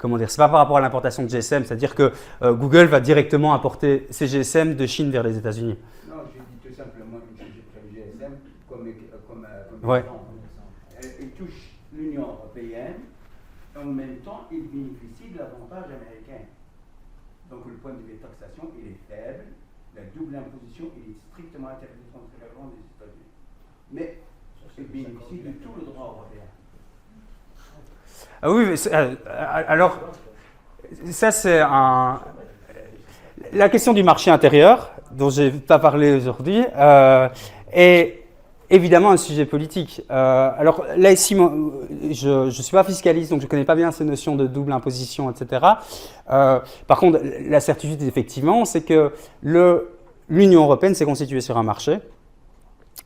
c'est pas par rapport à l'importation de GSM, c'est-à-dire que Google va directement importer ses GSM de Chine vers les États-Unis. Non, je dis tout simplement que j'ai pris le GSM comme ouais. exemple. Il touche l'Union européenne, et en même temps, il bénéficie de l'avantage américain. Donc, le point de vue de taxation, il est faible, la double imposition, il est strictement interdite entre l'Irlande et les États-Unis. Mais il bénéficie de tout le droit européen. Ah oui, alors, ça c'est la question du marché intérieur, dont je n'ai pas parlé aujourd'hui, est évidemment un sujet politique. Alors là, ici, moi, je ne suis pas fiscaliste, donc je ne connais pas bien ces notions de double imposition, etc. Par contre, la certitude, effectivement, c'est que l'Union européenne s'est constituée sur un marché.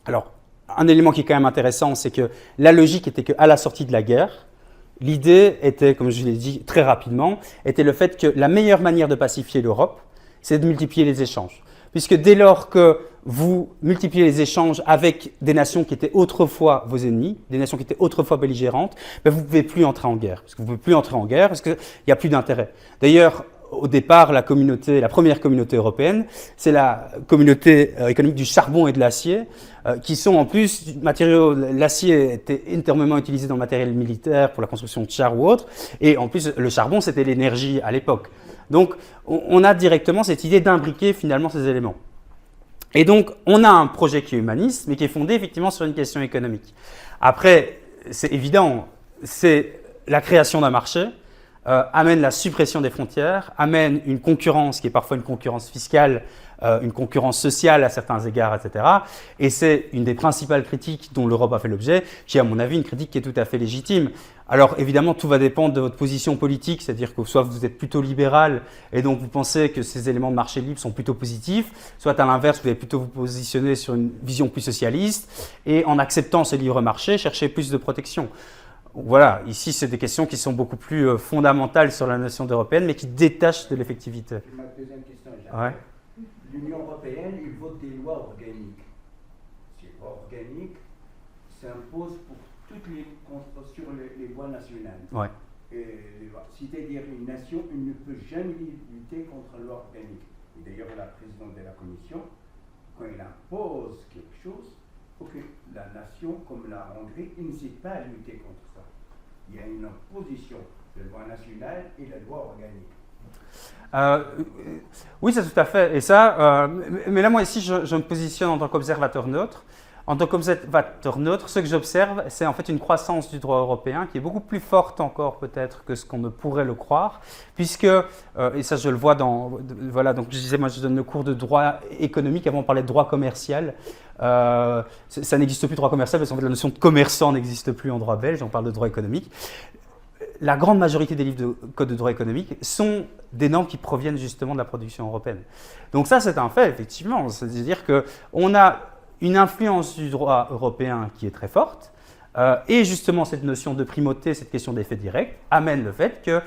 Alors, un élément qui est quand même intéressant, c'est que la logique était qu'à la sortie de la guerre, l'idée était, comme je l'ai dit très rapidement, était le fait que la meilleure manière de pacifier l'Europe, c'est de multiplier les échanges. Puisque dès lors que vous multipliez les échanges avec des nations qui étaient autrefois vos ennemis, des nations qui étaient autrefois belligérantes, vous ne pouvez plus entrer en guerre. Parce que vous ne pouvez plus entrer en guerre parce qu'il n'y a plus d'intérêt. D'ailleurs, au départ, la première communauté européenne, c'est la communauté économique du charbon et de l'acier, qui sont en plus matériaux. L'acier était énormément utilisé dans le matériel militaire pour la construction de chars ou autre, et en plus, le charbon, c'était l'énergie à l'époque. Donc, on a directement cette idée d'imbriquer finalement ces éléments. Et donc, on a un projet qui est humaniste, mais qui est fondé effectivement sur une question économique. Après, c'est évident, c'est la création d'un marché, amène la suppression des frontières, amène une concurrence qui est parfois une concurrence fiscale, une concurrence sociale à certains égards, etc. Et c'est une des principales critiques dont l'Europe a fait l'objet, qui est à mon avis une critique qui est tout à fait légitime. Alors évidemment, tout va dépendre de votre position politique, c'est-à-dire que soit vous êtes plutôt libéral et donc vous pensez que ces éléments de marché libre sont plutôt positifs, soit à l'inverse, vous allez plutôt vous positionner sur une vision plus socialiste et en acceptant ce libre marché, chercher plus de protection. Voilà, ici, c'est des questions qui sont beaucoup plus fondamentales sur la notion européenne, mais qui détachent de l'effectivité. Ma deuxième question, ouais. L'Union européenne, il vote des lois organiques. Ces lois organiques s'imposent pour toutes sur les lois nationales. Ouais. C'est-à-dire une nation, elle ne peut jamais lutter contre la loi organique. Et d'ailleurs, la présidente de la Commission, quand elle impose quelque chose, il faut que la nation, comme la Hongrie, ne sait pas lutter contre ça. Il y a une opposition de la loi nationale et la loi organique. Oui, c'est tout à fait. Et ça, mais là, moi, ici, je me positionne en tant qu'observateur neutre. En tant qu'observateur neutre, ce que j'observe, c'est en fait une croissance du droit européen qui est beaucoup plus forte encore peut-être que ce qu'on ne pourrait le croire, puisque, et ça je le vois voilà, donc je disais, moi je donne le cours de droit économique, avant on parlait de droit commercial, ça n'existe plus droit commercial parce qu'en fait la notion de commerçant n'existe plus en droit belge, on parle de droit économique. La grande majorité des livres de code de droit économique sont des normes qui proviennent justement de la production européenne. Donc ça c'est un fait effectivement, c'est-à-dire qu'on a une influence du droit européen qui est très forte, et justement cette notion de primauté, cette question d'effet direct, amène le fait que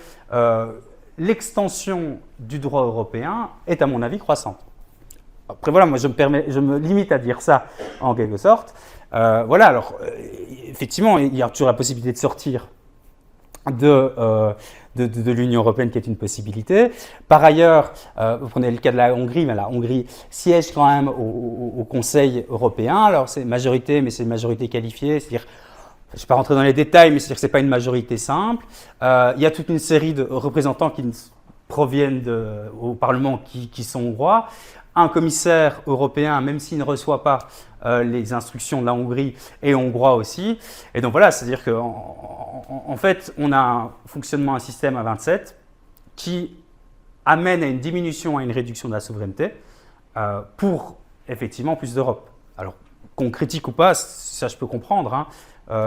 l'extension du droit européen est à mon avis croissante. Après voilà, moi je me limite à dire ça en quelque sorte. Voilà, alors effectivement il y a toujours la possibilité de sortir de l'Union européenne qui est une possibilité. Par ailleurs, vous prenez le cas de la Hongrie, mais la Hongrie siège quand même au Conseil européen. Alors c'est majorité, mais c'est une majorité qualifiée, c'est-à-dire, je ne vais pas rentrer dans les détails, mais c'est-à-dire que ce n'est pas une majorité simple. Il y a toute une série de représentants qui proviennent au Parlement qui sont hongrois. un commissaire européen, même s'il ne reçoit pas les instructions de la Hongrie, est hongrois aussi. Et donc voilà, c'est-à-dire qu'en fait, on a un fonctionnement, un système à 27 qui amène à une diminution, à une réduction de la souveraineté pour effectivement plus d'Europe. Alors, qu'on critique ou pas, ça je peux comprendre, hein,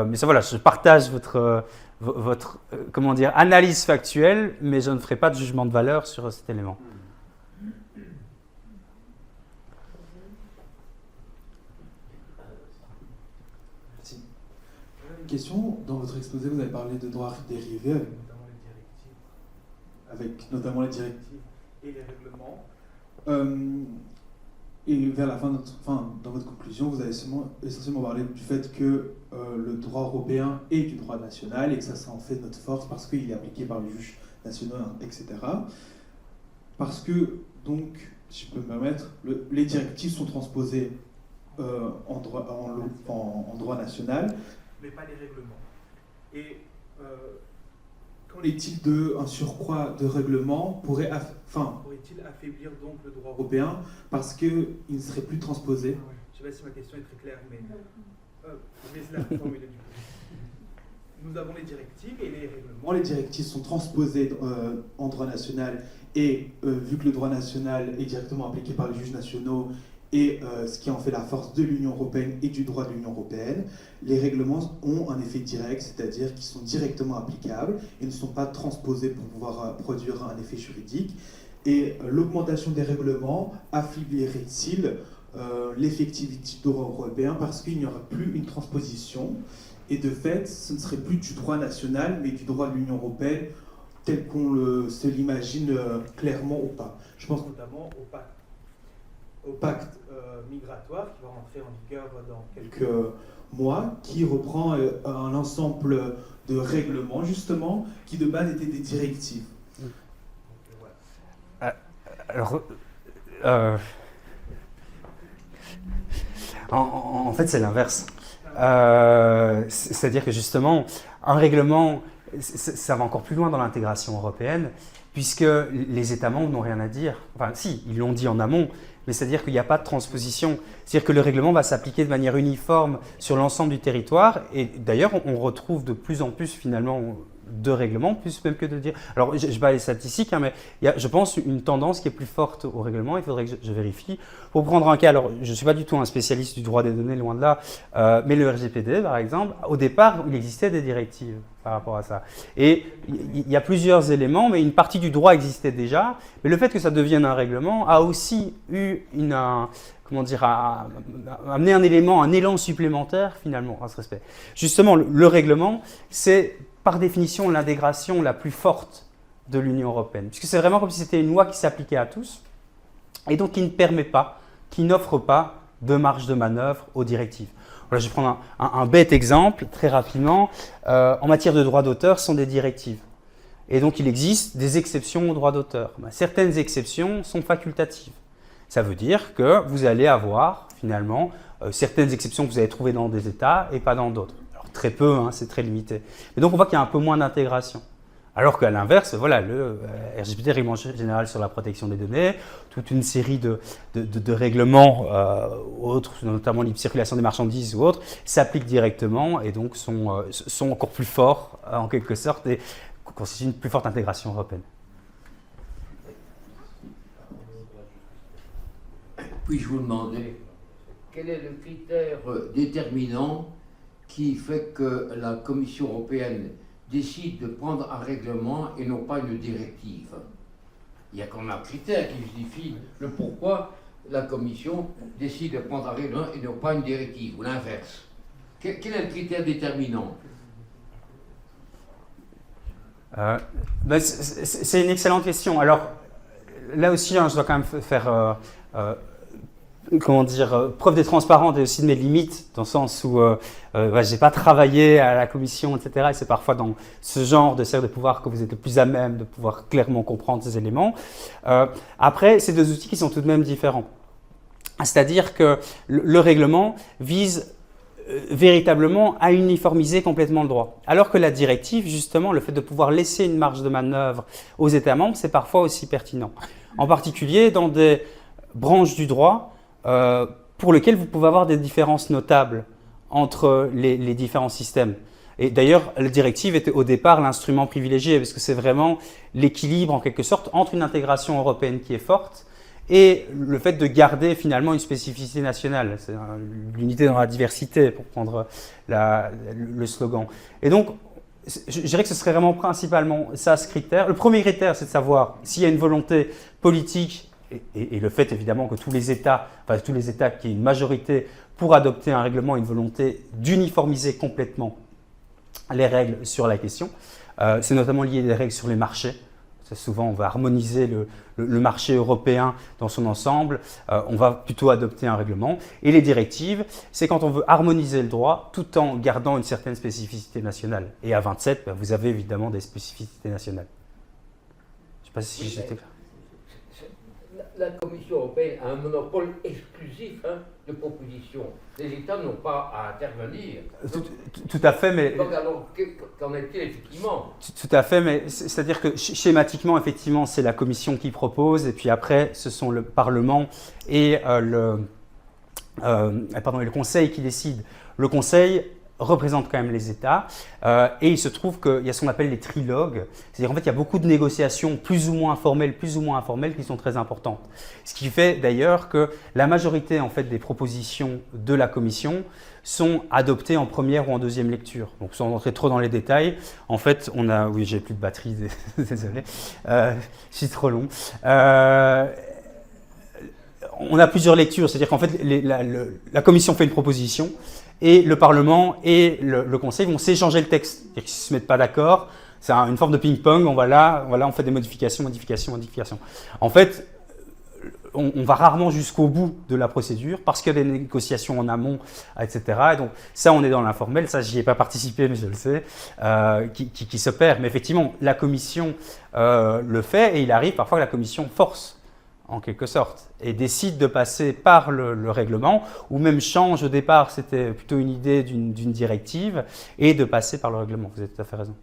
mais ça voilà, je partage votre comment dire, analyse factuelle, mais je ne ferai pas de jugement de valeur sur cet élément. Question, dans votre exposé, vous avez parlé de droits dérivés, avec notamment les directives et les règlements. Et vers la fin, dans votre conclusion, vous avez essentiellement parlé du fait que le droit européen est du droit national et que ça en fait notre force parce qu'il est appliqué par les juges nationaux, etc. Parce que, donc, si je peux me permettre, les directives sont transposées en droit national, mais pas les règlements. Et qu'en est-il d'un surcroît de règlement pourrait-il affaiblir donc le droit européen parce qu'il ne serait plus transposé? Je ne sais pas si ma question est très claire, mais je vais la reformuler du coup. Nous avons les directives et les règlements. Les directives sont transposées en droit national et vu que le droit national est directement appliqué par les juges nationaux, et ce qui en fait la force de l'Union européenne et du droit de l'Union européenne, les règlements ont un effet direct, c'est-à-dire qu'ils sont directement applicables et ne sont pas transposés pour pouvoir produire un effet juridique. Et l'augmentation des règlements affaiblirait-il l'effectivité du droit européen parce qu'il n'y aura plus une transposition et de fait, ce ne serait plus du droit national mais du droit de l'Union européenne tel qu'on se l'imagine clairement ou pas. Je pense notamment au pacte migratoire qui va rentrer en vigueur dans quelques mois, qui reprend un ensemble de règlements, justement, qui de base étaient des directives. Alors, en fait, c'est l'inverse. C'est-à-dire que justement, un règlement, ça va encore plus loin dans l'intégration européenne, puisque les États membres n'ont rien à dire. Enfin, si, ils l'ont dit en amont, mais c'est-à-dire qu'il n'y a pas de transposition. C'est-à-dire que le règlement va s'appliquer de manière uniforme sur l'ensemble du territoire. Et d'ailleurs, on retrouve de plus en plus finalement de règlements, plus même que de dire... Alors, je vais pas les statistiques, hein, mais il y a, je pense, une tendance qui est plus forte au règlement. Il faudrait que je vérifie. Pour prendre un cas, alors je ne suis pas du tout un spécialiste du droit des données, loin de là, mais le RGPD, par exemple, au départ, il existait des directives par rapport à ça. Et il y a plusieurs éléments, mais une partie du droit existait déjà. Mais le fait que ça devienne un règlement a aussi eu amené un élan supplémentaire, finalement, à ce respect. Justement, le règlement, c'est par définition l'intégration la plus forte de l'Union européenne, puisque c'est vraiment comme si c'était une loi qui s'appliquait à tous, et donc qui ne permet pas, qui n'offre pas de marge de manœuvre aux directives. Voilà, je vais prendre un bête exemple, très rapidement. En matière de droit d'auteur, ce sont des directives. Et donc, il existe des exceptions au droit d'auteur. Certaines exceptions sont facultatives. Ça veut dire que vous allez avoir, finalement, certaines exceptions que vous allez trouver dans des États et pas dans d'autres. Alors, très peu, hein, c'est très limité. Mais donc, on voit qu'il y a un peu moins d'intégration. Alors qu'à l'inverse, voilà, le RGPD, Règlement général sur la protection des données, toute une série de règlements autres, notamment libre circulation des marchandises ou autres, s'appliquent directement et donc sont encore plus forts en quelque sorte et constituent une plus forte intégration européenne. Puis-je vous demander quel est le critère déterminant qui fait que la Commission européenne décide de prendre un règlement et non pas une directive? Il y a quand même un critère qui justifie le pourquoi la Commission décide de prendre un règlement et non pas une directive, ou l'inverse. Quel est le critère déterminant? C'est une excellente question. Alors, là aussi, hein, je dois quand même faire preuve de transparence et aussi de mes limites, dans le sens où je n'ai pas travaillé à la commission, etc. Et c'est parfois dans ce genre de cercle de pouvoir que vous êtes le plus à même de pouvoir clairement comprendre ces éléments. Après, c'est deux outils qui sont tout de même différents. C'est-à-dire que le règlement vise véritablement à uniformiser complètement le droit. Alors que la directive, justement, le fait de pouvoir laisser une marge de manœuvre aux États membres, c'est parfois aussi pertinent. En particulier dans des branches du droit pour lesquelles vous pouvez avoir des différences notables entre les différents systèmes. Et d'ailleurs, la directive était au départ l'instrument privilégié, parce que c'est vraiment l'équilibre, en quelque sorte, entre une intégration européenne qui est forte et le fait de garder finalement une spécificité nationale. C'est l'unité dans la diversité, pour prendre le slogan. Et donc, je dirais que ce serait vraiment principalement ça, ce critère. Le premier critère, c'est de savoir s'il y a une volonté politique et le fait évidemment que tous les États qui aient une majorité pour adopter un règlement, une volonté d'uniformiser complètement les règles sur la question. C'est notamment lié des règles sur les marchés. Souvent, on va harmoniser le marché européen dans son ensemble. On va plutôt adopter un règlement. Et les directives, c'est quand on veut harmoniser le droit tout en gardant une certaine spécificité nationale. Et à 27, vous avez évidemment des spécificités nationales. Je ne sais pas si j'étais clair. La Commission européenne a un monopole exclusif de proposition. Les États n'ont pas à intervenir. Tout à fait, mais... Donc alors, qu'en est-il effectivement? Tout à fait, mais c'est-à-dire que schématiquement, effectivement, c'est la Commission qui propose, et puis après, ce sont le Parlement et le Conseil qui décident. Le Conseil représente quand même les États, et il se trouve qu'il y a ce qu'on appelle les trilogues, c'est-à-dire en fait il y a beaucoup de négociations plus ou moins formelles qui sont très importantes. Ce qui fait d'ailleurs que la majorité en fait des propositions de la Commission sont adoptées en première ou en deuxième lecture. Donc sans rentrer trop dans les détails, en fait on a, oui j'ai plus de batterie, désolé, je suis trop long. On a plusieurs lectures, c'est-à-dire qu'en fait la Commission fait une proposition, et le Parlement et le Conseil vont s'échanger le texte. C'est-à-dire qu'ils ne se mettent pas d'accord, c'est une forme de ping-pong, on fait des modifications. En fait, on va rarement jusqu'au bout de la procédure parce qu'il y a des négociations en amont, etc. Et donc ça, on est dans l'informel, ça j'y ai pas participé, mais je le sais, qui se perd. Mais effectivement, la Commission le fait, et il arrive parfois que la Commission force, en quelque sorte, et décide de passer par le règlement, ou même change au départ, c'était plutôt une idée d'une directive, et de passer par le règlement. Vous avez tout à fait raison.